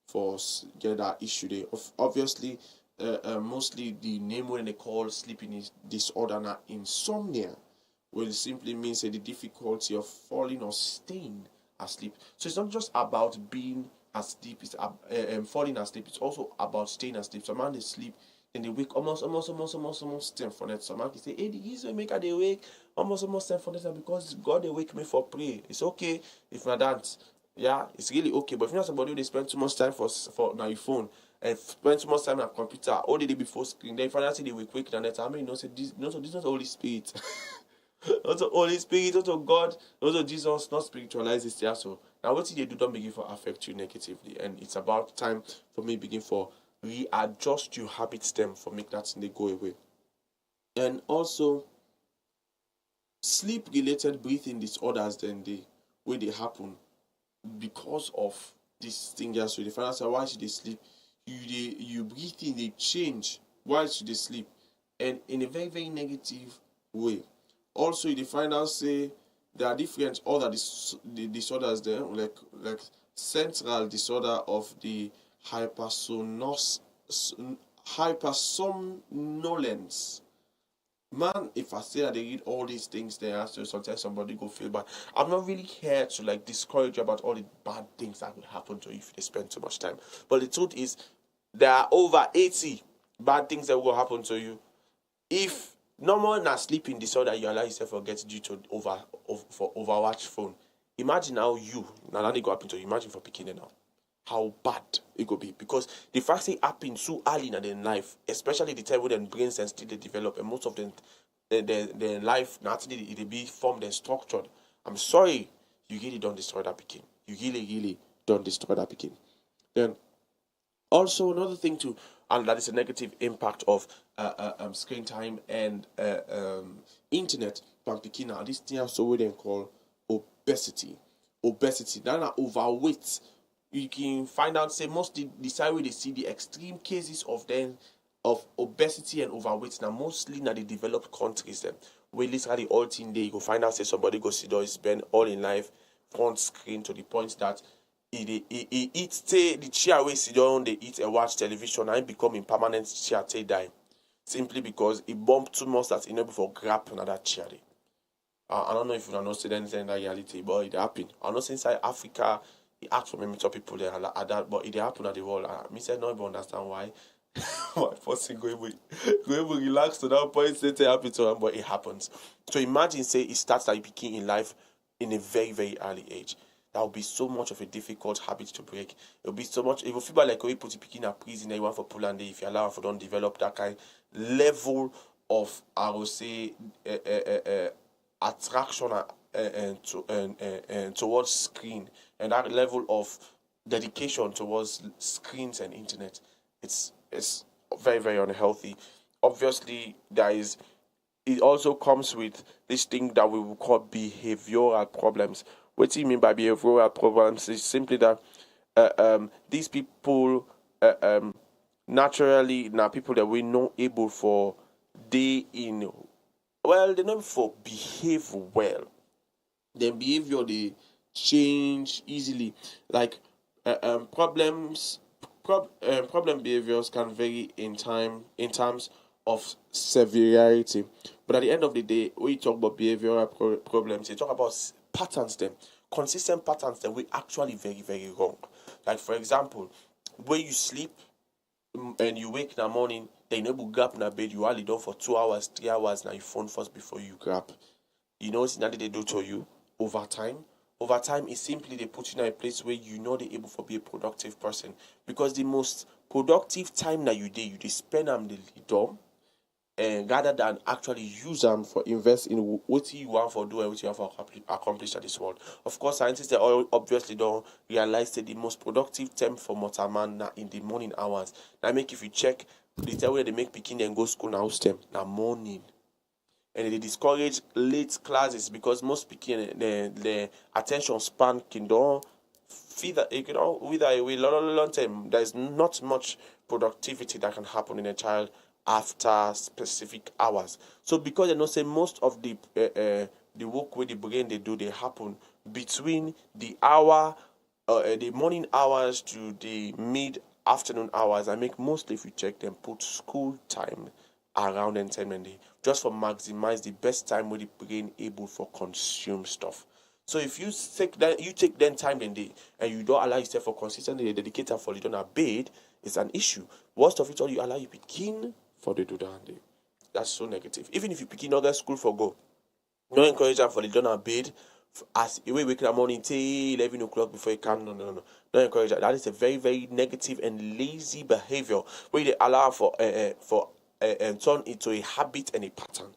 for get that issue there. Obviously, mostly the name when they call sleeping disorder now insomnia. Well, it simply means the difficulty of falling or staying asleep. So it's not just about being asleep, it's falling asleep. It's also about staying asleep. Some man they sleep, then they wake almost 10 for that. Some man can say, hey, the reason make they wake almost 10 for that because God they wake me for pray. It's okay if not that. Yeah, it's really okay. But if you're not somebody who they spend too much time for now your phone and spend too much time on a computer all the day before screen, then if I see they wake and that, I mean, say this, so this is not the Holy Spirit. Also Holy Spirit, also God, also Jesus, not spiritualize this here. So now what they do don't begin for affect you negatively. And it's about time for me begin for readjust your habits them for make that thing they go away. And also sleep related breathing disorders then they when they happen because of this thing here. So the find out why should they sleep? You breathing they change. Why should they sleep? And in a very, very negative way. Also, you find out say there are different other disorders there, like central disorder of the hypersomnolence. Man, if I say that they read all these things there, so sometimes somebody go feel bad. I'm not really here to like discourage you about all the bad things that will happen to you if they spend too much time. But the truth is, there are over 80 bad things that will happen to you if normal na sleeping disorder you allow yourself to get due to overwatch phone. Imagine how you now that they go happen to you. Imagine for picking it now. How bad it could be because the fact it happens so early in their life, especially the time when their brains and still they develop, and most of them their life naturally it be formed and structured. I'm sorry, you really don't destroy that picking. You really don't destroy that picking. Then also another thing too, and that is a negative impact of screen time and internet from picking now. This thing also what they call obesity. That overweight. You can find out say mostly the side where they see the extreme cases of obesity and overweight now mostly in the developed countries then where literally all thing there you go find out say somebody go sit down spend all in life front screen to the point that he eat stay the chair where sit down they eat and watch television and it become in permanent chair till die simply because he bumped too much that he never for grab another chair there. I don't know if you know say anything in that reality but it happened. I know inside Africa it act for me to people there at that, but it happen at the world. Me said no even understand why. Why person go relax to that point, say it happen to him, but it happens. So imagine say it starts like picking in life in a very, very early age. That will be so much of a difficult habit to break. It will be so much. It will feel like when you put it picking a prison, you want for pull and if you allow for don't develop that kind level of I will say attraction and towards screen and that level of dedication towards screens and internet. It's very, very unhealthy. Obviously, it also comes with this thing that we will call behavioral problems. What do you mean by behavioral problems? Is simply that these people naturally now people that we're not able for they're not for behave well. Their behavior they change easily. Like problem behaviors can vary in terms of severity. But at the end of the day, when you talk about behavioral problems, you talk about patterns them, consistent patterns that we actually very, very wrong. Like for example, when you sleep and you wake in the morning, they enable grab in the bed, you only done for 2 hours, 3 hours, now you phone first before you grab. You know what they do to you over time? Over time is simply they put you in a place where you know they're able to be a productive person. Because the most productive time that you spend them the dumb and rather than actually use them for invest in what you want for do and what you want for accomplish at this world. Of course, scientists they all obviously don't realize that the most productive time for mortal man now in the morning hours. Now make if you check the time where they make picking and go school now STEM now morning. And they discourage late classes because most speaking the attention span can don't feed that with a long time. There's not much productivity that can happen in a child after specific hours. So because they know say most of the work with the brain they happen between the the morning hours to the mid afternoon hours. I make mostly if you check them put school time around entertainment day just for maximize the best time with the brain able for consume stuff. So if you take then time in day and you don't allow yourself for consistently dedicate for it on a bed, it's an issue. Worst of it all, you allow you begin for the do that day. That's so negative. Even if you begin other school for go, don't encourage them for the done a bed as you wake in the morning till 11 o'clock before you can. No. Don't encourage that. That is a very, very negative and lazy behavior where they allow for turn into a habit and a pattern.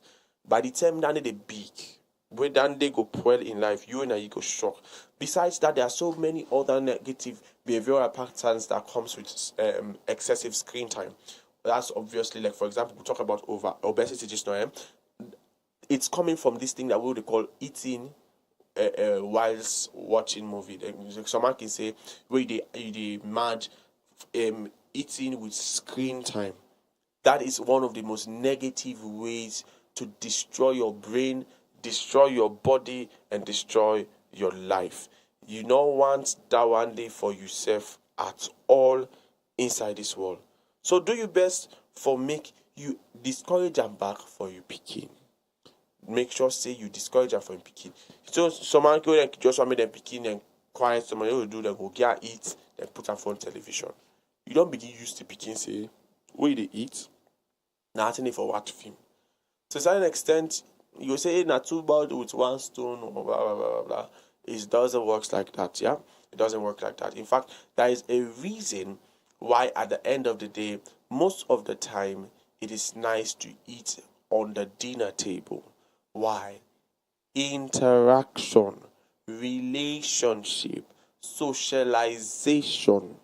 By the time that they big, when then they go well in life, you and you go shock. Besides that, there are so many other negative behavioral patterns that comes with excessive screen time. That's obviously, like, for example, we talk about obesity just now. It's coming from this thing that we would call eating whilst watching movie. Like someone can say, where they mad eating with screen time. That is one of the most negative ways to destroy your brain, destroy your body, and destroy your life. You don't want that one day for yourself at all inside this world. So do your best for make you discourage and back for your picking. Make sure say you discourage them from picking. So someone go just want me them picking and quiet. Someone will do them go get eat then put on phone television. You don't begin used to picking say where they eat. Nothing for watch film. To a certain extent, you say not too bad with one stone or blah blah blah blah. It doesn't work like that, yeah. It doesn't work like that. In fact, there is a reason why at the end of the day, most of the time, it is nice to eat on the dinner table. Why? Interaction, relationship, socialization.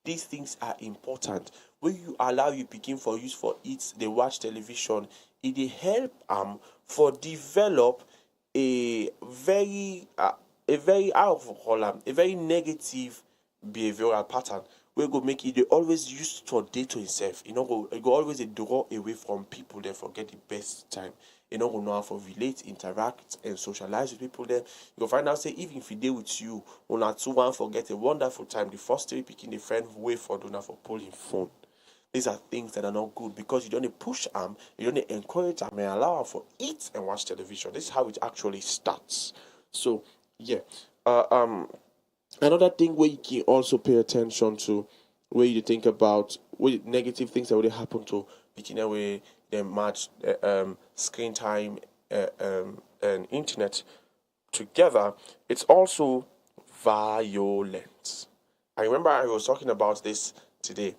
These things are important. When you allow you begin for use for it, they watch television, it dey help for develop a very a very negative behavioral pattern wey go make it dey always use to day to himself. You know, go always dey draw away from people. They forget the best time. You know, go know how to relate, interact, and socialize with people. Then you go find out say even if he dey with you, una two one forget a wonderful time. The first day picking the friend way for donor for pulling phone. These are things that are not good because you don't push them, you don't encourage them and allow them for eat and watch television. This is how it actually starts. So yeah, another thing where you can also pay attention to, where you think about what negative things that would happen to picking away the match screen time and internet together. It's also violence. I remember I was talking about this today.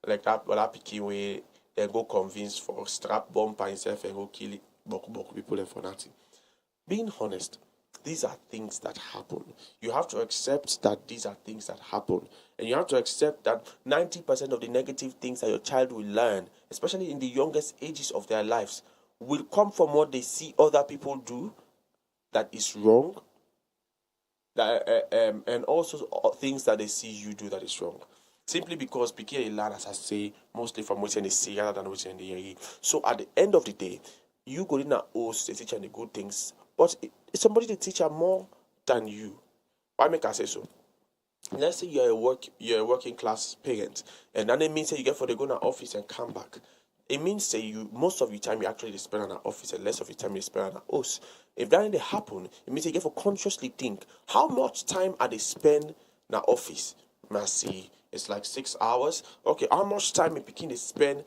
Like that, but that picking way they go convince for strap bomb by himself and go kill it, boku people and for nothing. Being honest, these are things that happen. You have to accept that these are things that happen, and you have to accept that 90% of the negative things that your child will learn, especially in the youngest ages of their lives, will come from what they see other people do that is wrong. That and also things that they see you do that is wrong. Simply because picking a learn, as I say, mostly from what they see rather than what they hear. So at the end of the day, you go in and host the teacher the good things, but it's somebody to teach her more than you. Why make I say so? Let's say you're a working class parent, and then it means that you get for the go to office and come back. It means that you most of your time you actually spend on an office and less of your time you spend on an house. If that didn't happen, it means you get for consciously think how much time are they spend in an office. Mercy. It's like 6 hours. Okay, how much time a pikin they spend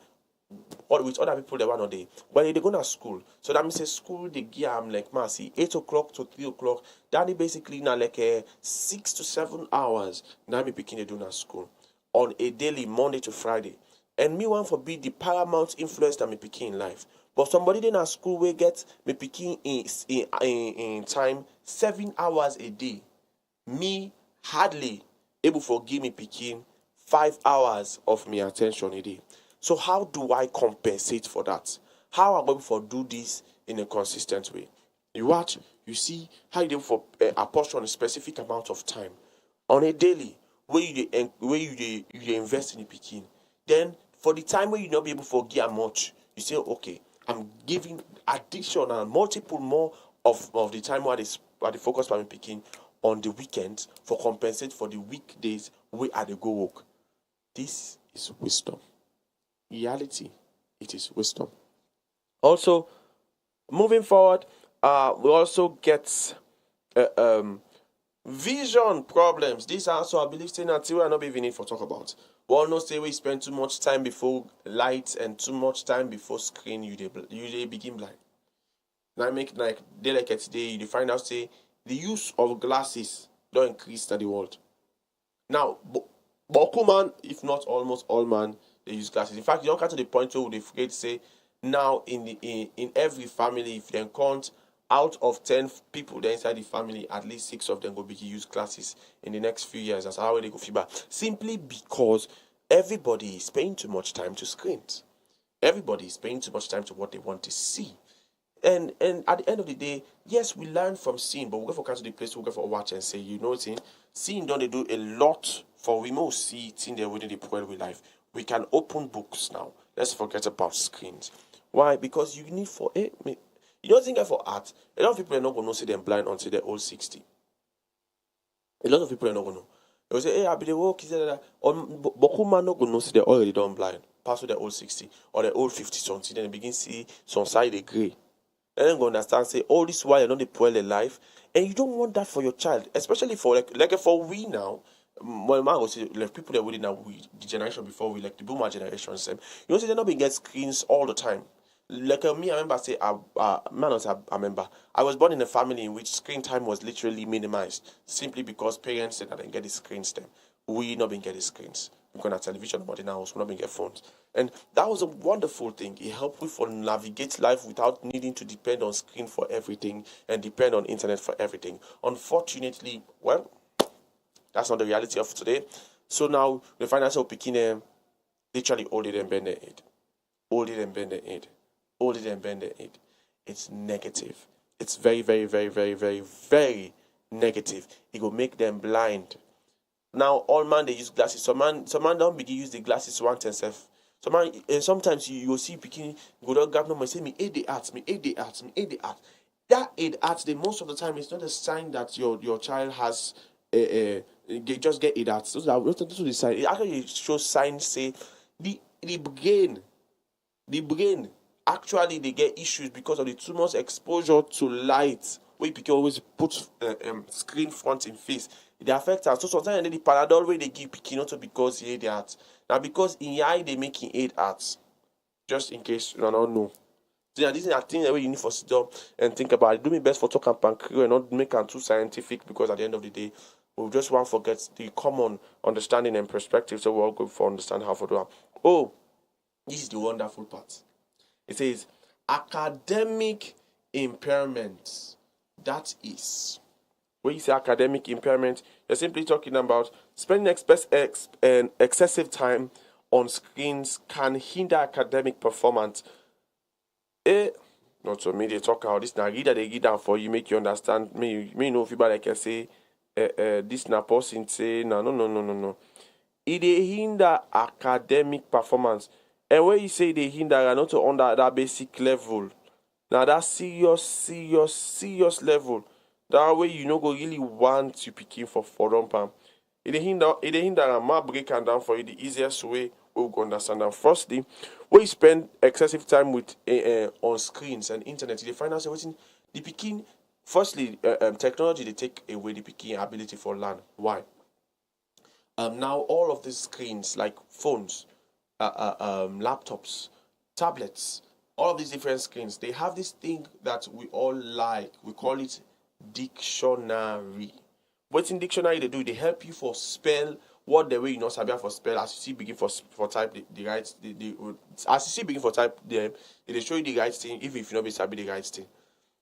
with other people they want on day? When they go to school, so that means say school they give them like mercy 8 o'clock to 3 o'clock. That is basically now like 6 to 7 hours. Now me pikin they do na school on a daily Monday to Friday. And me want for be the paramount influence that me pikin in life. But somebody in a school will get me pikin in time 7 hours a day. Me hardly able for give me pikin 5 hours of my attention a day. So how do I compensate for that? How am I going to do this in a consistent way? You watch, you see how you do for apportion a specific amount of time on a daily where you invest in the picking. Then for the time where you not be able to give much, you say, okay, I'm giving additional multiple more of the time where they focus on picking on the weekends for compensate for the weekdays where I go work. This is wisdom. Reality, it is wisdom. Also, moving forward, we also get Vision problems. These are also, I believe, saying until we are not even need for talk about. One no say we spend too much time before light and too much time before screen. You begin blind. Now make like they like it today. You find out say the use of glasses don't increase in the world. Now, Boku man, if not almost all man, they use glasses. In fact, you don't get to the point where they forget to say now in every family, if they count out of 10 people that inside the family, at least 6 of them will be use glasses in the next few years. That's how they go feedback. Simply because everybody is spending too much time to screens. Everybody is spending too much time to what they want to see. And at the end of the day, yes, we learn from seeing, but we go for to the place we go for watch and say, you know, seeing don't they do a lot for we most see it in there within the poor we life. We can open books now. Let's forget about screens. Why? Because you need for it. You don't think for art. A lot of people are not gonna see them blind until they're old 60. A lot of people are not gonna know. They will say, hey, I be the walk is that or Bokuma not gonna see they're already done blind, past their old 60 or their old 50 something, then they begin see some side they grey. Then go understand, say, all this while you're not the poor life, and you don't want that for your child, especially for like for we now. Well, man, say like people that we now the generation before we like the boomer generation, same. You know, say they're not being get screens all the time. Like me, I remember say, I remember I was born in a family in which screen time was literally minimized simply because parents said that they get the screens. Them we not being getting screens because our television, but in our house we not being get phones. And that was a wonderful thing. It helped me for navigate life without needing to depend on screen for everything and depend on internet for everything. Unfortunately, well, that's not the reality of today. So now the financial picking literally older than bend their head. Older than bend their head. Older than bend their head. It's negative. It's very, very, very, very, very, very negative. It will make them blind. Now all man they use glasses. Some man don't begin use the glasses one themselves. So man, sometimes you will see picking go down grab number and say me aid the arts, me aid the arts, me aid the art. That aid arts, the most of the time it's not a sign that your child has they just get aid arts. Those are the sign. It actually shows signs say the brain actually they get issues because of the too much exposure to light. We pick always put screen front in face. It affects us. So sometimes the Panadol way they give picking not because he the art. Now because in your eye they making 8 arts. Just in case you don't know. So this is a thing that you need for sit down and think about it. Do me best for talk and pancreas and not make them too scientific because at the end of the day we just want to forget the common understanding and perspective. So we're all good for understand how to do it. Oh, this is the wonderful part. It says academic impairments. That is, when you say academic impairment, you're simply talking about spending excessive time on screens can hinder academic performance. Not so me they talk about this now. Reader they give down for you, make you understand. Me know if you like I say this na person say no. It they hinder academic performance. And when you say they hinder not under that basic level. Now that serious level, that way you know go really want to pick him for pam. It hinder and my break and down for you the easiest way we go understand. And firstly, when you spend excessive time with on screens and internet, they find out waiting the picking. Firstly, technology they take away the picking ability for learn. Why? Now all of these screens like phones, laptops, tablets. All of these different screens, they have this thing that we all like. We call it dictionary. What in dictionary they do? They help you for spell what the way you know sabia for spell. As you see begin for type the right. As you see begin for type them, they show you the right thing. If you not be sabi the right thing.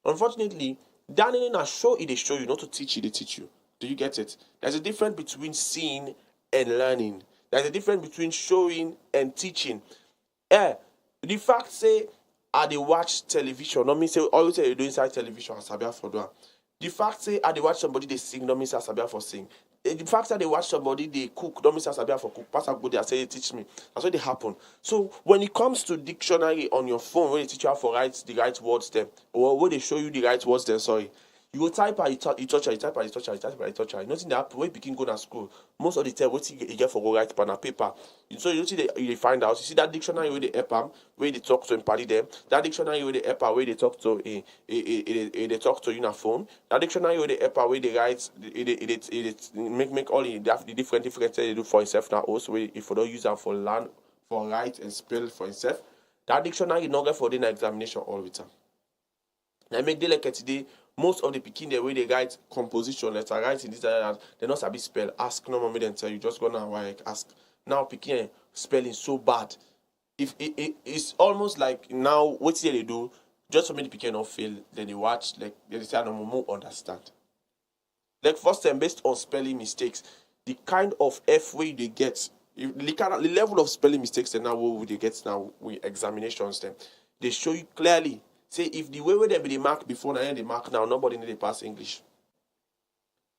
Unfortunately, that na show it they show you, not to teach you. They teach you. Do you get it? There's a difference between seeing and learning. There's a difference between showing and teaching. The fact say. They watch television, not mean say always say you do inside television as Sabia for do. The fact say they watch somebody they sing, not mean say Sabia for sing. The fact that they watch somebody they cook, don't mean say Sabia for cook. Pastor go there say teach me. That's what they happen. So when it comes to dictionary on your phone, when they teach you how to write the right words them, or when they show you the right words them, sorry, You go type and you touch her, you type and you touch her, you type and you touch her. Nothing that happen when pikin go to school. Most of the time, what you get for go write pen and paper. So you see they find out. You see that dictionary where they help them, where they talk to and party them. That dictionary where they help her, where they talk to they talk to you on a phone. That dictionary where they help her, where they write, make all the different things they do for himself now. Also, if you don't use them for learn, for write and spell for himself, that dictionary not get for the examination all the time. Now make day like today. Most of the pikin the way they write composition, letter writing this and that, they not sabi spell. Ask no mommy then tell you. Just go now like ask. Now pikin spelling so bad. If it's almost like now what they do, just so many pikin not fail, then they watch like they say no more understand. Like first time based on spelling mistakes, the kind of F way they get, the level of spelling mistakes they now what they get now with examinations then they show you clearly. Say if the way where they be the mark before now and the mark now, nobody need to pass English.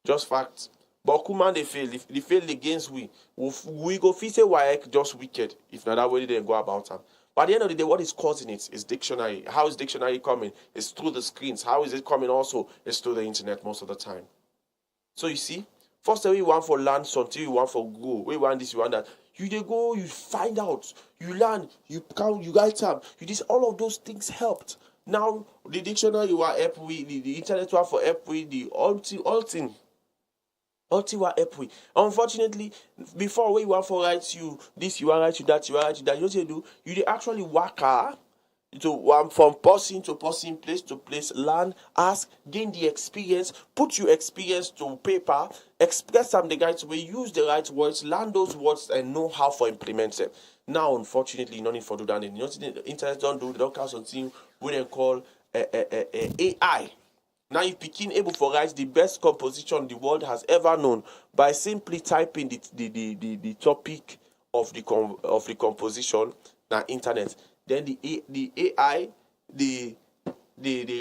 Just facts. But Kuman they fail. If they fail against we go feel say why just wicked. If not that way they go about them. But at the end of the day, what is causing it is dictionary. How is dictionary coming? It's through the screens. How is it coming also? It's through the internet most of the time. So you see, first time we want for learn something, we want for go. We want this, we want that. You they go, you find out, you learn, you count, you write up. You this all of those things helped. Now the dictionary you are help with, the internet one for help with, the all thing were help with. Unfortunately, before we want for write you this, you are write you that, you are write you that. You know what you do? You they actually work to from person to person, place to place, learn, ask, gain the experience, put your experience to paper, express them the right way, use the right words, learn those words, and know how to implement them. Now, unfortunately, no need for do that. You know, the internet don't do. They don't count something we then call AI. Now you begin able to write the best composition the world has ever known by simply typing the topic of the composition na internet. Then the AI the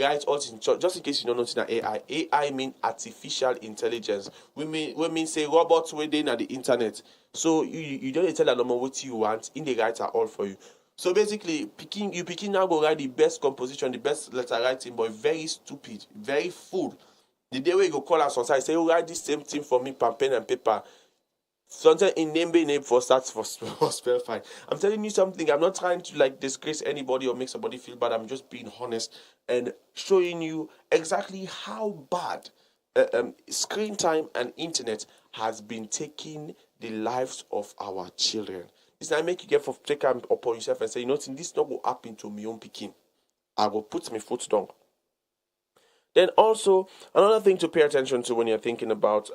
write all in just in case you don't know what AI. AI mean artificial intelligence. We mean say robots within at the internet. So you don't tell them what you want in the write are all for you. So basically, picking now go write the best composition, the best letter writing, but very stupid, very full. The day where you go call us on side, say, write this same thing for me, pen and paper. Sometimes in name for starts for spell fine. I'm telling you something. I'm not trying to like disgrace anybody or make somebody feel bad. I'm just being honest and showing you exactly how bad screen time and internet has been taking the lives of our children. This I make you get for take upon yourself and say, you know, this not go happen to me own picking. I will put my foot down. Then also another thing to pay attention to when you're thinking about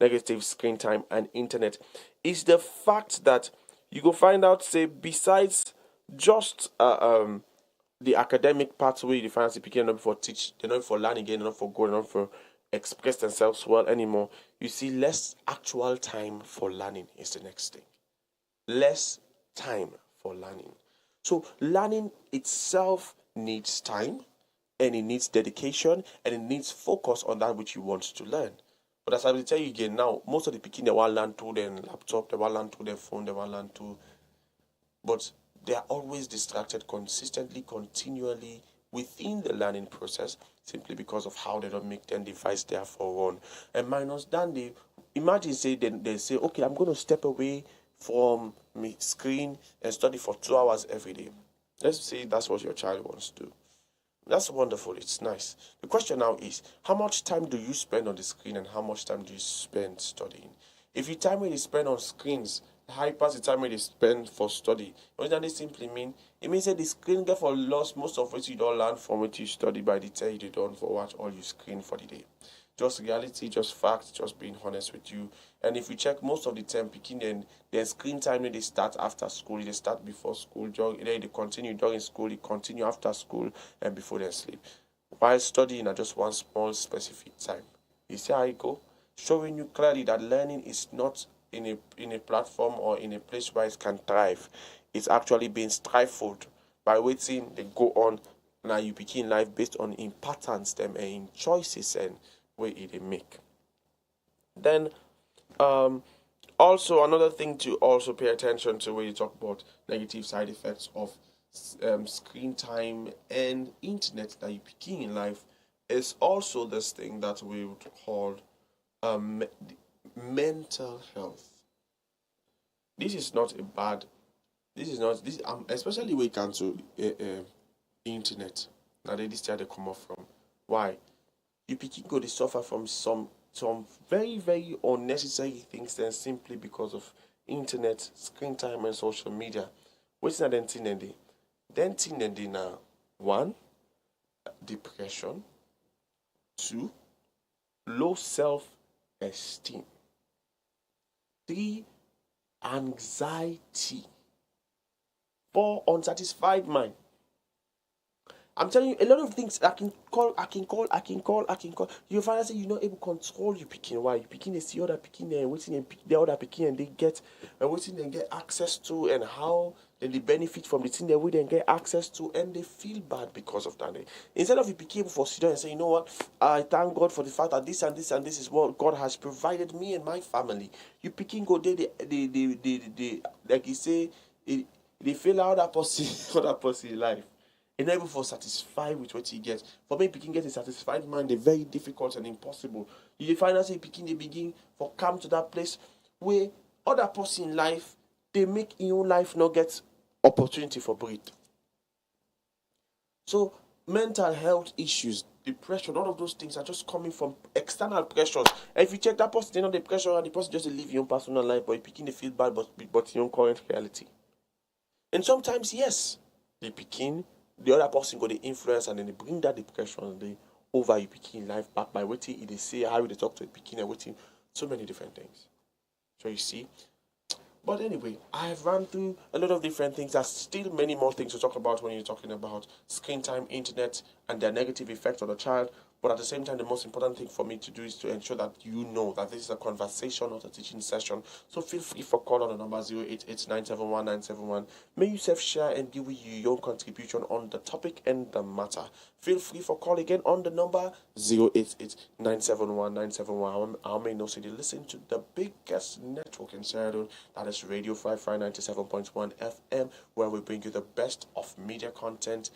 negative screen time and internet is the fact that you go find out, say, besides just the academic pathway, the fancy picking not for teach, they're not for learning again, they're not for going, they're not for express themselves well anymore. You see, less actual time for learning is the next thing. Less time for learning. So learning itself needs time, and it needs dedication, and it needs focus on that which you want to learn. But as I will tell you again now, most of the people they want to learn through their laptop, they want to learn through their phone, they want to learn through, but they are always distracted consistently, continually within the learning process, simply because of how they don't make their device there for one. And minus that, they imagine say they say, okay, I'm going to step away from my screen and study for 2 hours every day. Let's say that's what your child wants to do. That's wonderful. It's nice. The question now is, how much time do you spend on the screen and how much time do you spend studying? If you time when you spend on screens high pass the time when they spend for study, what does that simply mean? It means that the screen get for lost most of what you don't learn from what you study by the time you don't for watch all you screen for the day. Just reality, just facts, just being honest with you. And if you check most of the time, picking then screen time when they start after school, they start before school, then they continue during school, they continue after school, and before they sleep. While studying at just one small specific time. You see how it go? Showing you clearly that learning is not in a platform or in a place where it can thrive. It's actually being stifled by waiting they go on. Now you begin life based on in patterns them and in choices and way they make. Then also another thing to also pay attention to when you talk about negative side effects of screen time and internet that you begin in life is also this thing that we would call mental health. This is not a bad. This is not this. Especially when it comes to internet. Now this where they come off from. Why? You picking go to suffer from some very unnecessary things then simply because of internet, screen time, and social media. What's that then thing? Then thing now. 1. Depression. 2. Low self-esteem. 3. Anxiety. 4. Unsatisfied mind. I'm telling you, a lot of things I can call. You find out you're not able to control your picking. Why? You picking they see other picking and waiting and pick the other picking and they get waiting and get access to, and how then they benefit from the thing they will then get access to, and they feel bad because of that. Instead of you picking for sit down and say, you know what, I thank God for the fact that this and this and this is what God has provided me and my family. You picking go there, they like you say, they feel out that person life. And not able for satisfied with what he gets. For me, picking get a satisfied mind, they're very difficult and impossible. You find out say picking they begin for come to that place where other person in life, they make your own life not get opportunity for breathe. So mental health issues, depression, all of those things are just coming from external pressures. And if you check that person, they're not the pressure and the person just live your own personal life, but you picking they feel bad but your own current reality. And sometimes yes, they begin the other person got the influence and then they bring that depression and they over you picking life back by waiting they say how they talk to a picking and waiting so many different things. So you see. But anyway, I have run through a lot of different things. There's still many more things to talk about when you're talking about screen time, internet, and their negative effect on the child. But at the same time, the most important thing for me to do is to ensure that you know that this is a conversation, not a teaching session. So feel free for call on the number 088-971-971. May you self-share and give you your own contribution on the topic and the matter. Feel free for call again on the number 088-971-971. I may know so you listen to the biggest network in Sierra Leone, that is Radio 55 97.1 FM, where we bring you the best of media content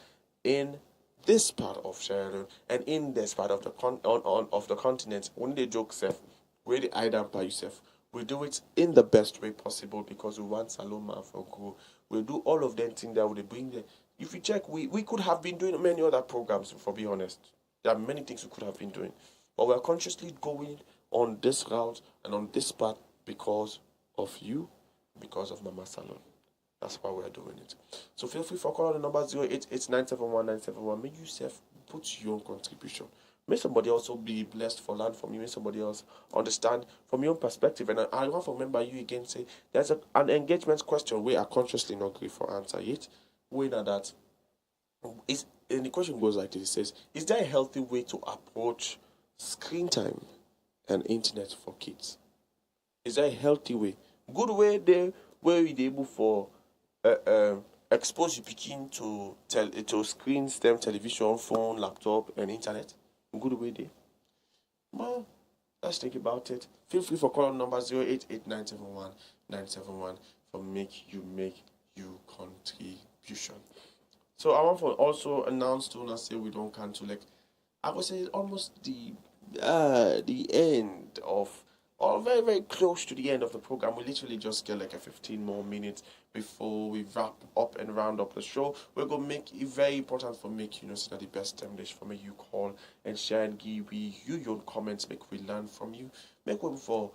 in this part of Sierra Leone and in this part of the of the continent. When they joke self, where the idea by yourself, we do it in the best way possible because we want Saloma for grow. We do all of them things that would bring the. If you check, we could have been doing many other programs. For be honest, there are many things we could have been doing, but we are consciously going on this route and on this path because of you, because of Mama Salon. That's why we are doing it. So feel free for call on the number 088-971-971. May you self put your own contribution. May somebody also be blessed for learn from you. May somebody else understand from your own perspective. And I want to remember you again say there's an engagement question where I consciously not agree for answer yet. We know that is, and the question goes like this. It says, is there a healthy way to approach screen time and internet for kids? Is there a healthy way? Good way there where we're able for expose you picking to screen, STEM, television, phone, laptop, and internet. Good way there. Well, let's think about it. Feel free for call on number 088-971-971 for make you contribution. So I want to also announce to us say we don't cancel like I would say almost the end of or very, very close to the end of the program. We literally just get like a 15 more minutes before we wrap up and round up the show. We're going to make it very important for make, so that the best English for me, you call and share and give you your comments, make we learn from you, make we for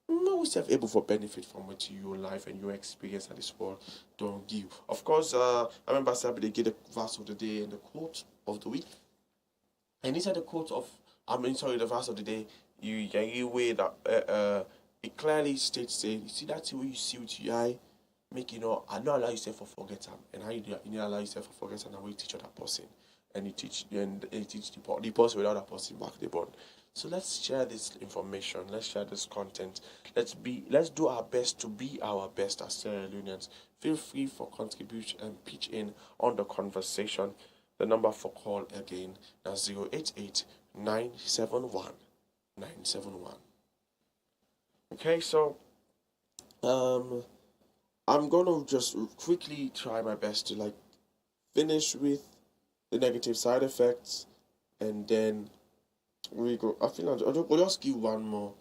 yourself able for benefit from what your life and your experience at this world don't give. Of course, I remember Sabi, they get the verse of the day and the quote of the week. And inside the quote of, the verse of the day, you way that it clearly states you see that's the way you see with your eye, make I not allow yourself to forget them, and how you need to allow yourself to forget and how you teach other person, and you teach the person without that person back the bond. So let's share this information, let's share this content, let's do our best to be our best as Sierra Leoneans. Feel free for contribution and pitch in on the conversation. The number for call again is 088-971-971. Okay, so I'm gonna just quickly try my best to finish with the negative side effects and then we go. I feel like I'll just give one more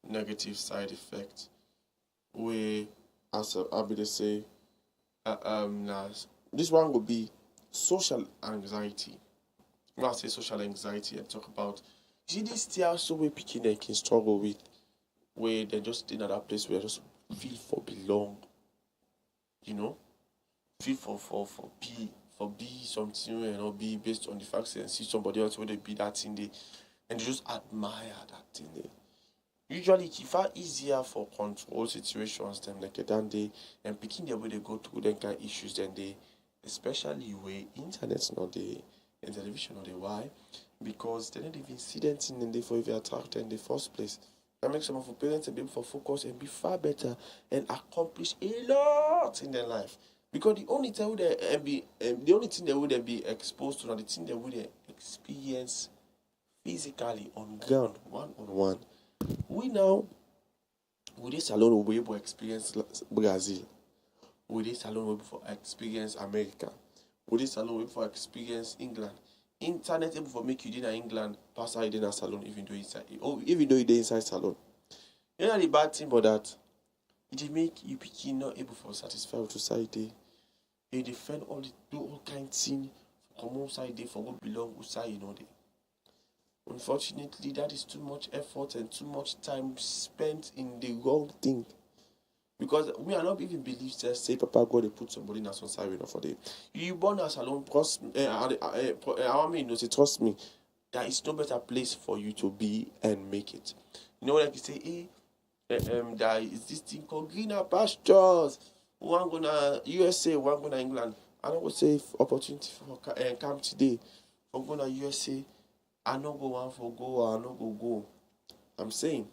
negative side effect. Where, as I be to say, nah, this one will be social anxiety. When I say social anxiety, I talk about, you see this still so where picking they can struggle with, where they're just in that place where they just feel for belong, you know, feel for be something, you know, be based on the facts and see somebody else where they be that thing they, and they just admire that thing they. Usually, it's far easier for control situations than like than they and picking the way they go through them kind of issues than they, especially where internet's not the and television not the why, because they don't even see them thing and they for even attacked in the first place. That makes some of the parents be able to focus and be far better and accomplish a lot in their life. Because the only time they be the only thing they would be exposed to, or the thing they would experience physically on ground, one on one. We now, with this alone, we'll be able to experience Brazil. With this alone, we'll be able to experience America. With this alone, we'll be able to experience England. Internet able to make you in England, pass out in a salon, even though you're inside salon. You know the bad thing about that? It make you picking not able to satisfy with society. They defend all the do all kinds of things for come outside they for what belong outside, you know they. Unfortunately, that is too much effort and too much time spent in the wrong thing. Because we are not even believed to say, Papa God, they put somebody in a society for them. You born as alone, trust me. I mean, no, say, trust me, there is no better place for you to be and make it. You know, like you say, there is this thing called greener pastures. One gonna USA, one gonna England. I don't go say opportunity for camp today. One gonna USA. I no go one for go, I no go. I'm saying,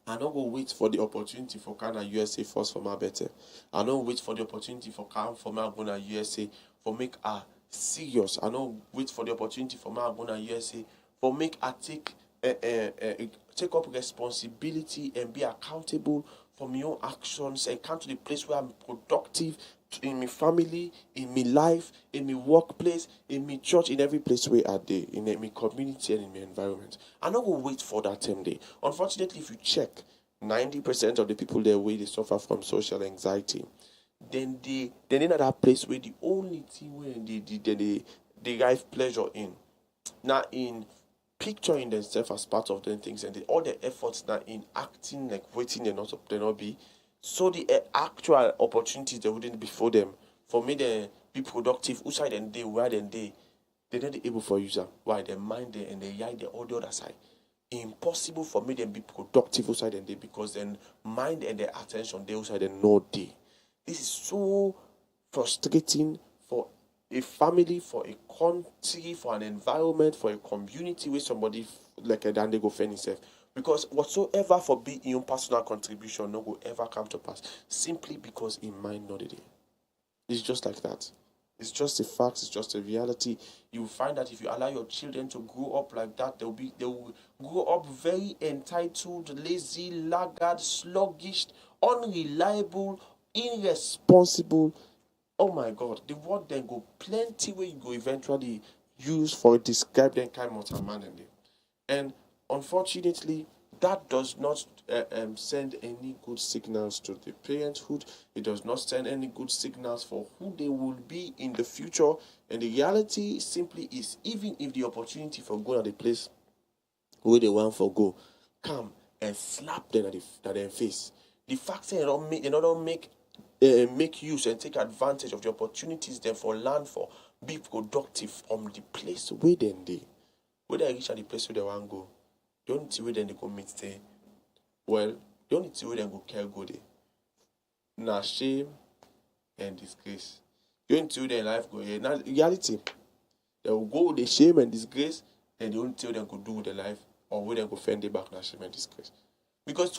I no go wait for the opportunity for Ghana USA first for my better. I no wait for the opportunity for camp for my Ghana USA for make a serious. I no wait for the opportunity for my Ghana USA for make a take up responsibility and be accountable for my own actions and come to the place where I'm productive in my family, in my life, in my workplace, in my church, in every place where I dey, in my community and in my environment. I not go wait for that time day. Unfortunately, if you check, 90% of the people there where they suffer from social anxiety, then they're in that place where the only thing where they derive pleasure in, not in picturing themselves as part of them things and all the efforts now in acting like waiting they not be. So the actual opportunities that wouldn't be for them, for me they be productive outside and they where then they're not able for user. Why they mind there and they hide the all the other side. Impossible for me to be productive outside and they because then mind and their attention they outside and no day. This is so frustrating for a family, for a country, for an environment, for a community where somebody like a dan they go fend himself. Because whatsoever for be in your personal contribution no go ever come to pass. Simply because in mind not it. It's just like that. It's just a fact, it's just a reality. You will find that if you allow your children to grow up like that, they will grow up very entitled, lazy, laggard, sluggish, unreliable, irresponsible. Oh my God, the word then go plenty where you go eventually use for describe them kind of man and them. And unfortunately, that does not send any good signals to the parenthood. It does not send any good signals for who they will be in the future. And the reality simply is, even if the opportunity for going at the place where they want for go, come and slap them at their face. The fact that they don't make use and take advantage of the opportunities then for land for be productive from the place where then where they reach at the place where they want to go. The only thing where then they go meet there. Well, the only thing where they go care go there. Now shame and disgrace. The only thing where their life go here. Now reality. They will go with the shame and disgrace, and the only thing they go do with their life, or where they go fend their back now shame and disgrace. Because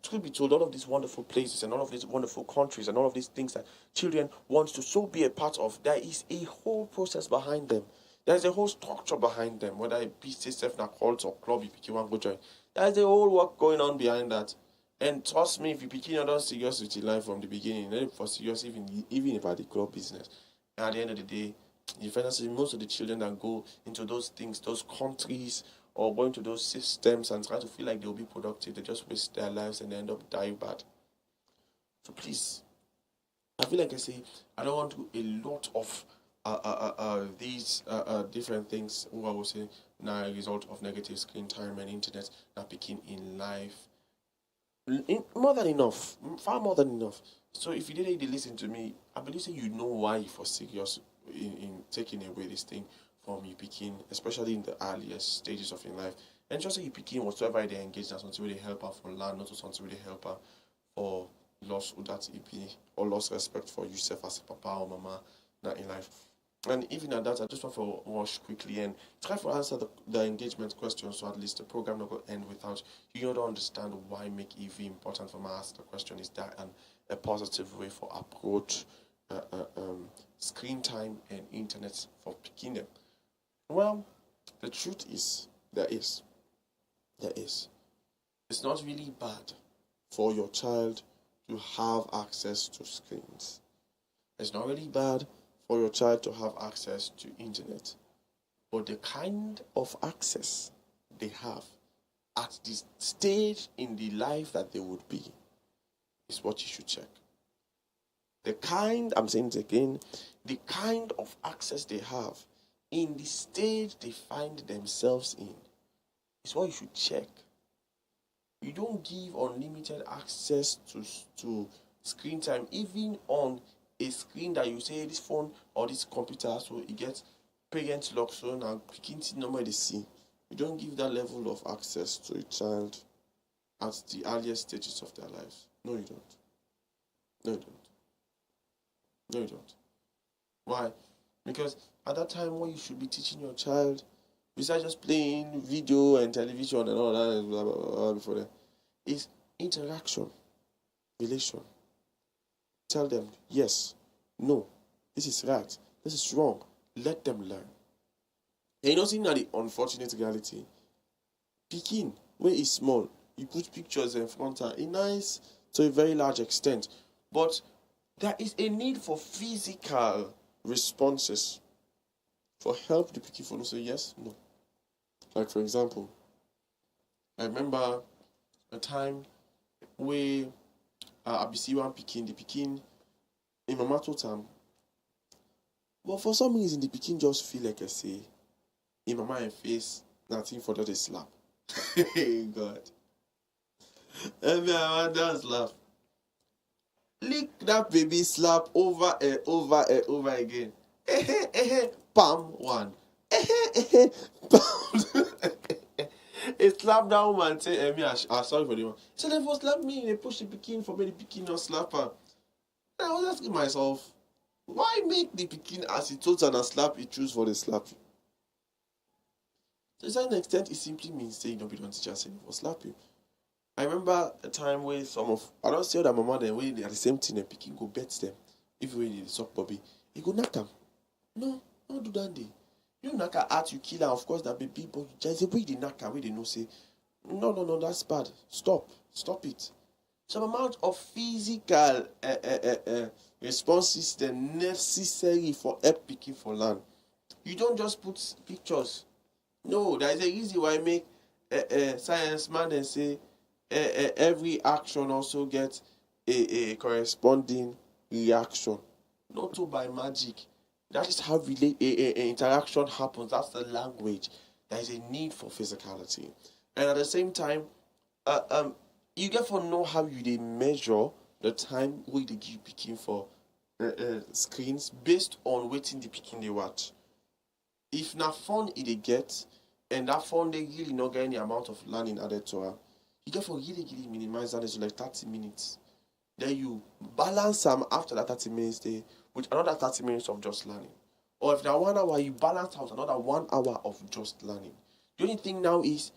truth be told, all of these wonderful places and all of these wonderful countries and all of these things that children want to so be a part of, there is a whole process behind them. There's a whole structure behind them, whether it be self na cult or club if you want to go join. There's a whole work going on behind that. And trust me, if you begin not serious with your life from the beginning, then for serious even about the club business. And at the end of the day, you find out most of the children that go into those things, those countries or going to those systems and try to feel like they'll be productive. They just waste their lives and they end up dying bad. So please, I feel like I say, I don't want to a lot of these different things who I will say now a result of negative screen time and internet not picking in life. More than enough, far more than enough. So if you didn't listen to me, I believe say you know why you for serious in taking away this thing from you picking, especially in the earliest stages of your life. And just say you picking whatsoever they engage in something really help her for land, not something really help her for lost that EP or lost respect for yourself as a papa or mama not in life. And even at that, I just want to rush quickly and try to answer the engagement question, so at least the program not going to end without you don't understand why make EV important for me. Ask the question, is that a positive way for approach screen time and internet for picking them? Well, the truth is there is. It's not really bad for your child to have access to screens. It's not really bad for your child to have access to internet. But the kind of access they have at this stage in the life that they would be is what you should check. I'm saying it again, the kind of access they have in the stage they find themselves in is what you should check. You don't give unlimited access to screen time, even on a screen that you say this phone or this computer, so it gets parent lock, so now picking the number they see. You don't give that level of access to a child at the earliest stages of their lives. No, you don't. Why? Because at that time, what you should be teaching your child, besides just playing video and television and all that, blah, blah, blah, blah, before that, is interaction, relation. Tell them, yes, no, this is right, this is wrong. Let them learn. And you know, seeing the unfortunate reality, picking, where is small, you put pictures in front of it, nice to a very large extent. But there is a need for physical responses for help the picking for say yes, no. Like for example, I remember a time where I be see one picking, the picking in mama told time. But for some reason the picking just feel like I say in mama and face nothing for that is slap. Hey God. And I just laugh. Lick that baby slap over and over and over again. Pam one. Pam. It slapped that woman and say, me, I'm sorry for the one. So they first slap me, they push the pikin for me, the pikin not slap her. And I was asking myself, why make the pikin as he told her and slap, he choose for the slap? To a certain extent, it simply means saying don't be don't teach us and for slap you. I remember a time where I don't say that mama then when they are the same thing and picking go bet them. If you really suck Bobby, he go knock them. No, don't do that day. You knock her out, you kill her, of course that baby, but there's a way they knock her, where they know say, no, that's bad. Stop it. Some amount of physical response system necessary for help picking for land. You don't just put pictures. No, there is a reason why I make science man and say every action also gets a corresponding reaction. Not so by magic. That is how interaction happens. That's the language. There is a need for physicality. And at the same time, you get to know how they measure the time we they give picking for screens based on waiting the picking they watch. If not fun they get, and that fun they really not get any amount of learning added to her, you get to really minimize that to like 30 minutes. Then you balance them after that 30 minutes day with another 30 minutes of just learning. Or if now 1 hour, you balance out another 1 hour of just learning. The only thing now is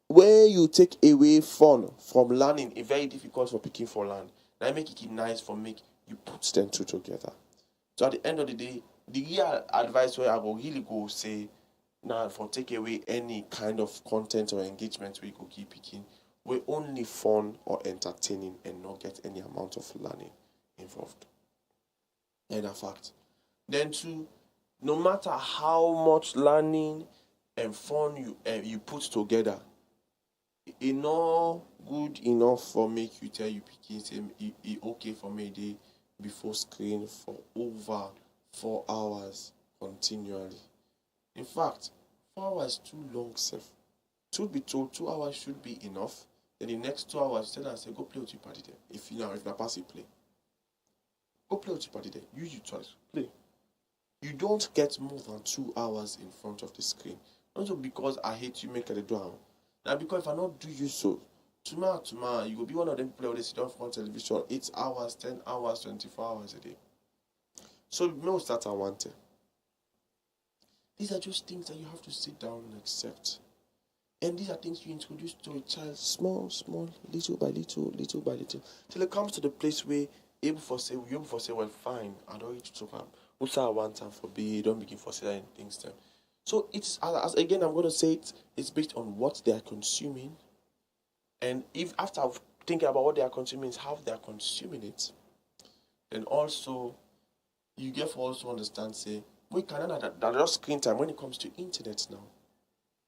where you take away fun from learning, it's very difficult for picking for learn. Now make it nice for make you put them two together. So at the end of the day, the real advice where I will really go say, now for take away any kind of content or engagement we go keep picking, we're only fun or entertaining and not get any amount of learning involved. And a fact. Then too, no matter how much learning and fun you put together, it not good enough for make you tell you pikin say it okay for me dey before screen for over 4 hours continually. In fact, 4 hours too long, sef. Truth be told, 2 hours should be enough. Then the next 2 hours, tell and say, go play with your party there. If you pass it, play. Go play with your party there. Use your choice. Play. You don't get more than 2 hours in front of the screen. Not just because I hate you, make it a do. Now, because if I not do you so, tomorrow, you will be one of them people that sit down front television 8 hours, 10 hours, 24 hours a day. So, no start I want it. These are just things that you have to sit down and accept. And these are things you introduce to a child small, little by little, till it comes to the place where you able for say, well, fine, I don't need to talk about what's I want time for be, don't begin for saying things then. So it's, as again, I'm going to say it's based on what they are consuming. And if after thinking about what they are consuming is how they are consuming it, then also you get to also understand, say, we cannot that just screen time when it comes to internet now.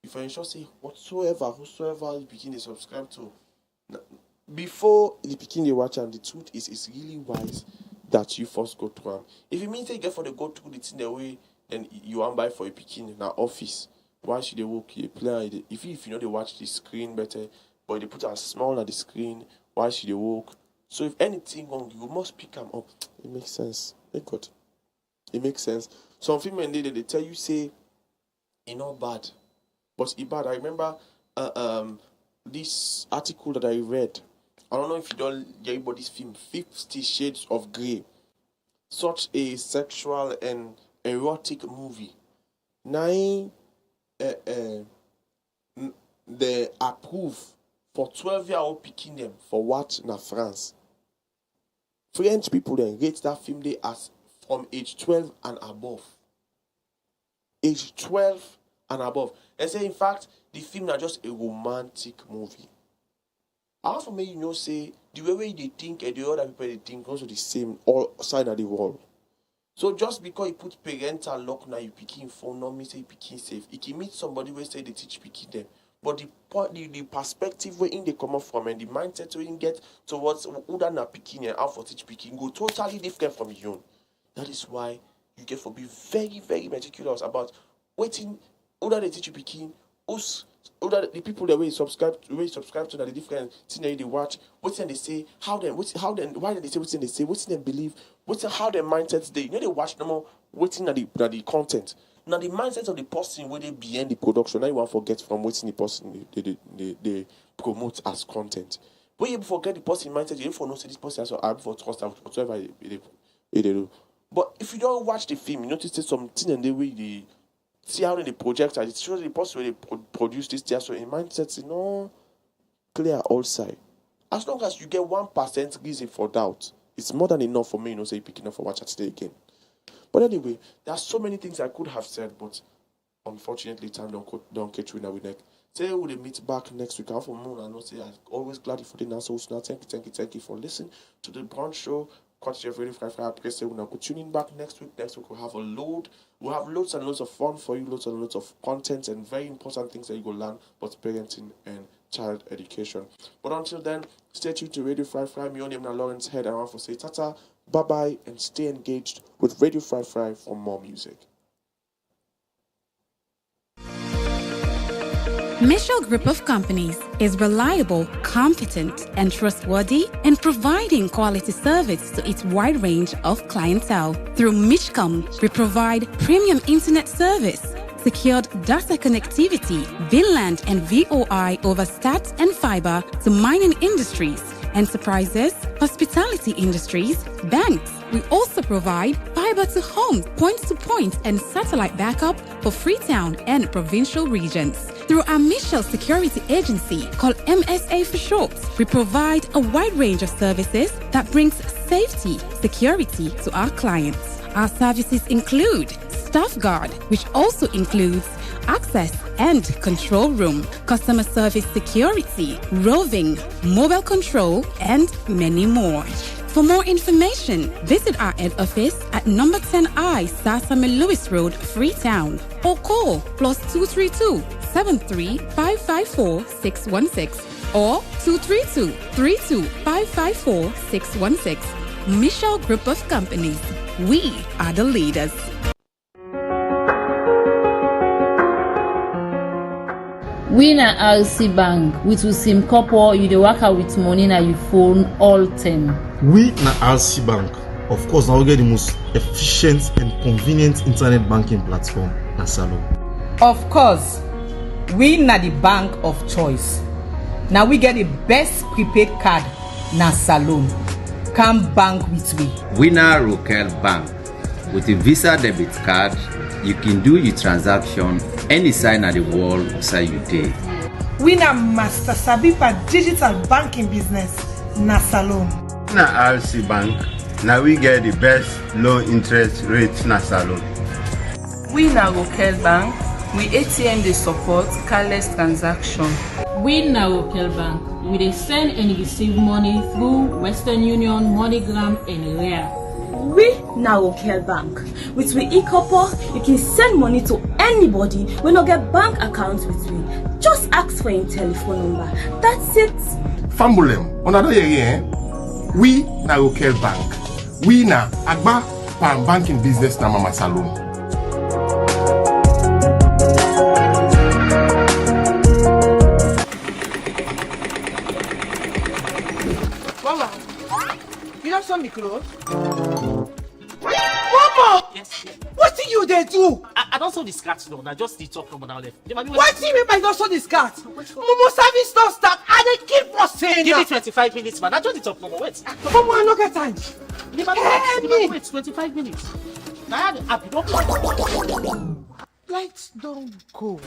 If I ensure say whosoever you begin to subscribe to, before you begin to watch, and the truth is it's really wise that you first go through them. If it means they get for the go through the thing the way, then you want buy for a picking in our office. Why should they work you play? If you know they watch the screen better, but they put a small at the screen, why should they work? So if anything wrong, you must pick them up. It makes sense. It makes sense. Some female they tell you say it's not bad. But it's bad. I remember this article that I read. I don't know if you don't get about this film, 50 Shades of Grey. Such a sexual and erotic movie. Now, they approve for 12-year-old picking them for what in France. French people then rate that film they as from age 12 and above. Age 12 and above. They say, in fact, the film is just a romantic movie. And for me, say, the way they think and the other people they think also the same all side of the world. So just because you put parental lock now, you picking phone, not me say you picking safe. You can meet somebody where say they teach picking them. But the perspective where in they come up from and the mindset where you get towards who that na picking and how for teach picking go totally different from your own. That is why you get to be very, very meticulous about waiting. Who that they teach you picking, who that the people that we subscribe to that the different thing that they watch, what's they say, why they say what's they say, what's they believe, how their mindsets they they watch no more waiting at the content. Now the mindset of the person where they behind the production, now you won't forget from waiting the person they promote as content. When you forget the person mindset, you don't know say this person has a for trust whatever they do. But if you don't watch the film, you notice there's something and the way they see how they project it shows the person where they produce this there. So in mindsets, clear all side. As long as you get 1% reason for doubt, it's more than enough for me, say you picking up for watch it today again. But anyway, there are so many things I could have said, but unfortunately, time don't catch you now with neck. Say we'll meet back next week. I'm from Moon. I know say I'm always glad for the answer. So thank you for listening to the Brunch Show. Catch your very fry. Press we'll tune in back next week. Next week we'll have we'll have loads and loads of fun for you, loads and loads of content and very important things that you go learn about parenting and child education. But until then, stay tuned to Radio Fry. Me on name is Lawrence Head. I want to say tata, bye bye, and stay engaged with Radio Fry for more music. Mitchell Group of Companies is reliable, competent, and trustworthy in providing quality service to its wide range of clientele. Through Mitchcom, we provide premium internet service, secured data connectivity, VLAN and VOI over stats and fiber to mining industries, enterprises, hospitality industries, banks. We also provide fiber to home, point-to-point, and satellite backup for Freetown and provincial regions. Through our Mitchell Security Agency, called MSA for short, we provide a wide range of services that brings safety, security to our clients. Our services include Staff Guard, which also includes access and control room, customer service security, roving, mobile control, and many more. For more information, visit our head office at number 10I Sasame Lewis Road, Freetown, or call +232 73 554 616 or 232 32 554 616. Michelle Group of Companies. We are the leaders. We na RC Bank with Usim Kopo, you dey waka with money na your phone all time. We na RC Bank. Of course, now we get the most efficient and convenient internet banking platform na Salon. Of course, we na the bank of choice. Now we get the best prepaid card na Salon. Come bank with me. We na Rokel Bank. With a Visa debit card, you can do your transaction any side of the world inside you day. We na Master Sabipa digital banking business na Salon. Na RC Bank. Now we get the best low interest rates na Salon. We na Rokel Bank. We ATM dey support cashless transaction. We na Rokel Bank. We dey send and receive money through Western Union, MoneyGram, and Ria. We na Rokel Bank. With we e-copper, you can send money to anybody when you get bank accounts with me. Just ask for your telephone number. That's it. Fambulem, another year, we na Rokel Bank. We na Agba Pan Banking Business na Mama Salon. Mama, you don't sew me clothes? Mama! Yes. What do you they do? I don't sew the skirt though. I just the top from now left. What do you mean by not sew the skirt? Momo service don't start and they keep for saying Give me 25 minutes, man. I just the top number. Wait. Mama, I no get time. Wait, 25 minutes. Now I don't. Lights don't go.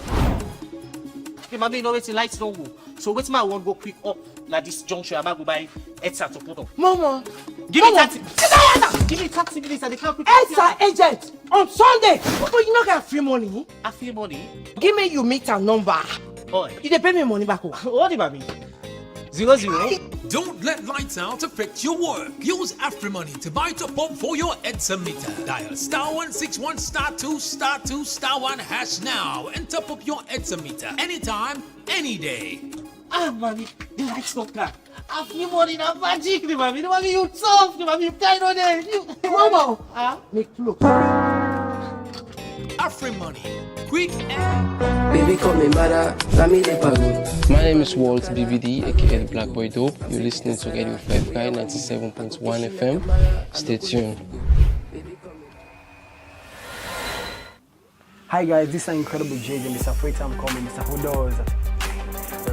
Okay, mommy, you know waiting lights don't go. So wait, my one go quick up like this junction. I'm go buy headset to put on. Mama, give me 30. Give me 30 minutes and they can't quick. Headset agent on Sunday. But you not get free money. I free money. Give me your meter number. Oh, you dey pay me money back. What do you mean? 00. Don't let lights out affect your work. Use AfriMoney to buy top up for your EDSA meter. Dial *161 *2 *2 *1 hash now and top up your EDSA meter anytime, any day. Ah, mommy, the lights don't come. AfriMoney na magic, mommy. Mommy, you tough, mommy. You kind of there. Mama, make look. AfriMoney, quick and. Baby, call me mother, my name is Walt BVD, aka the Black Boy Dope. You're listening to Radio 5 Guy 97.1 FM. Stay tuned. Hi guys, this is incredible JJ, Mr. Freetown calling Mr. Hodos.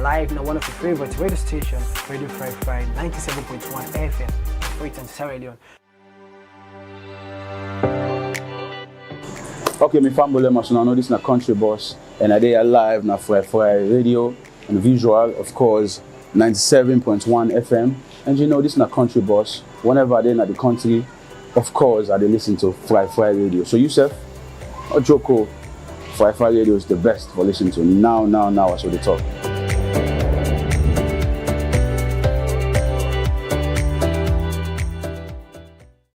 Live now one of your favorite radio station, Radio 5 Guy 97.1 FM, Freetown, Sierra Leone. Okay, my family members, I know this is a country boss, and I dey alive now for radio and visual, of course, 97.1 FM. And you know, this is a country boss. Whenever they're in the country, of course, I dey listen to Fry Radio. So, Yusuf, or Joko, Fry Radio is the best for listening to. Now, that's what they talk.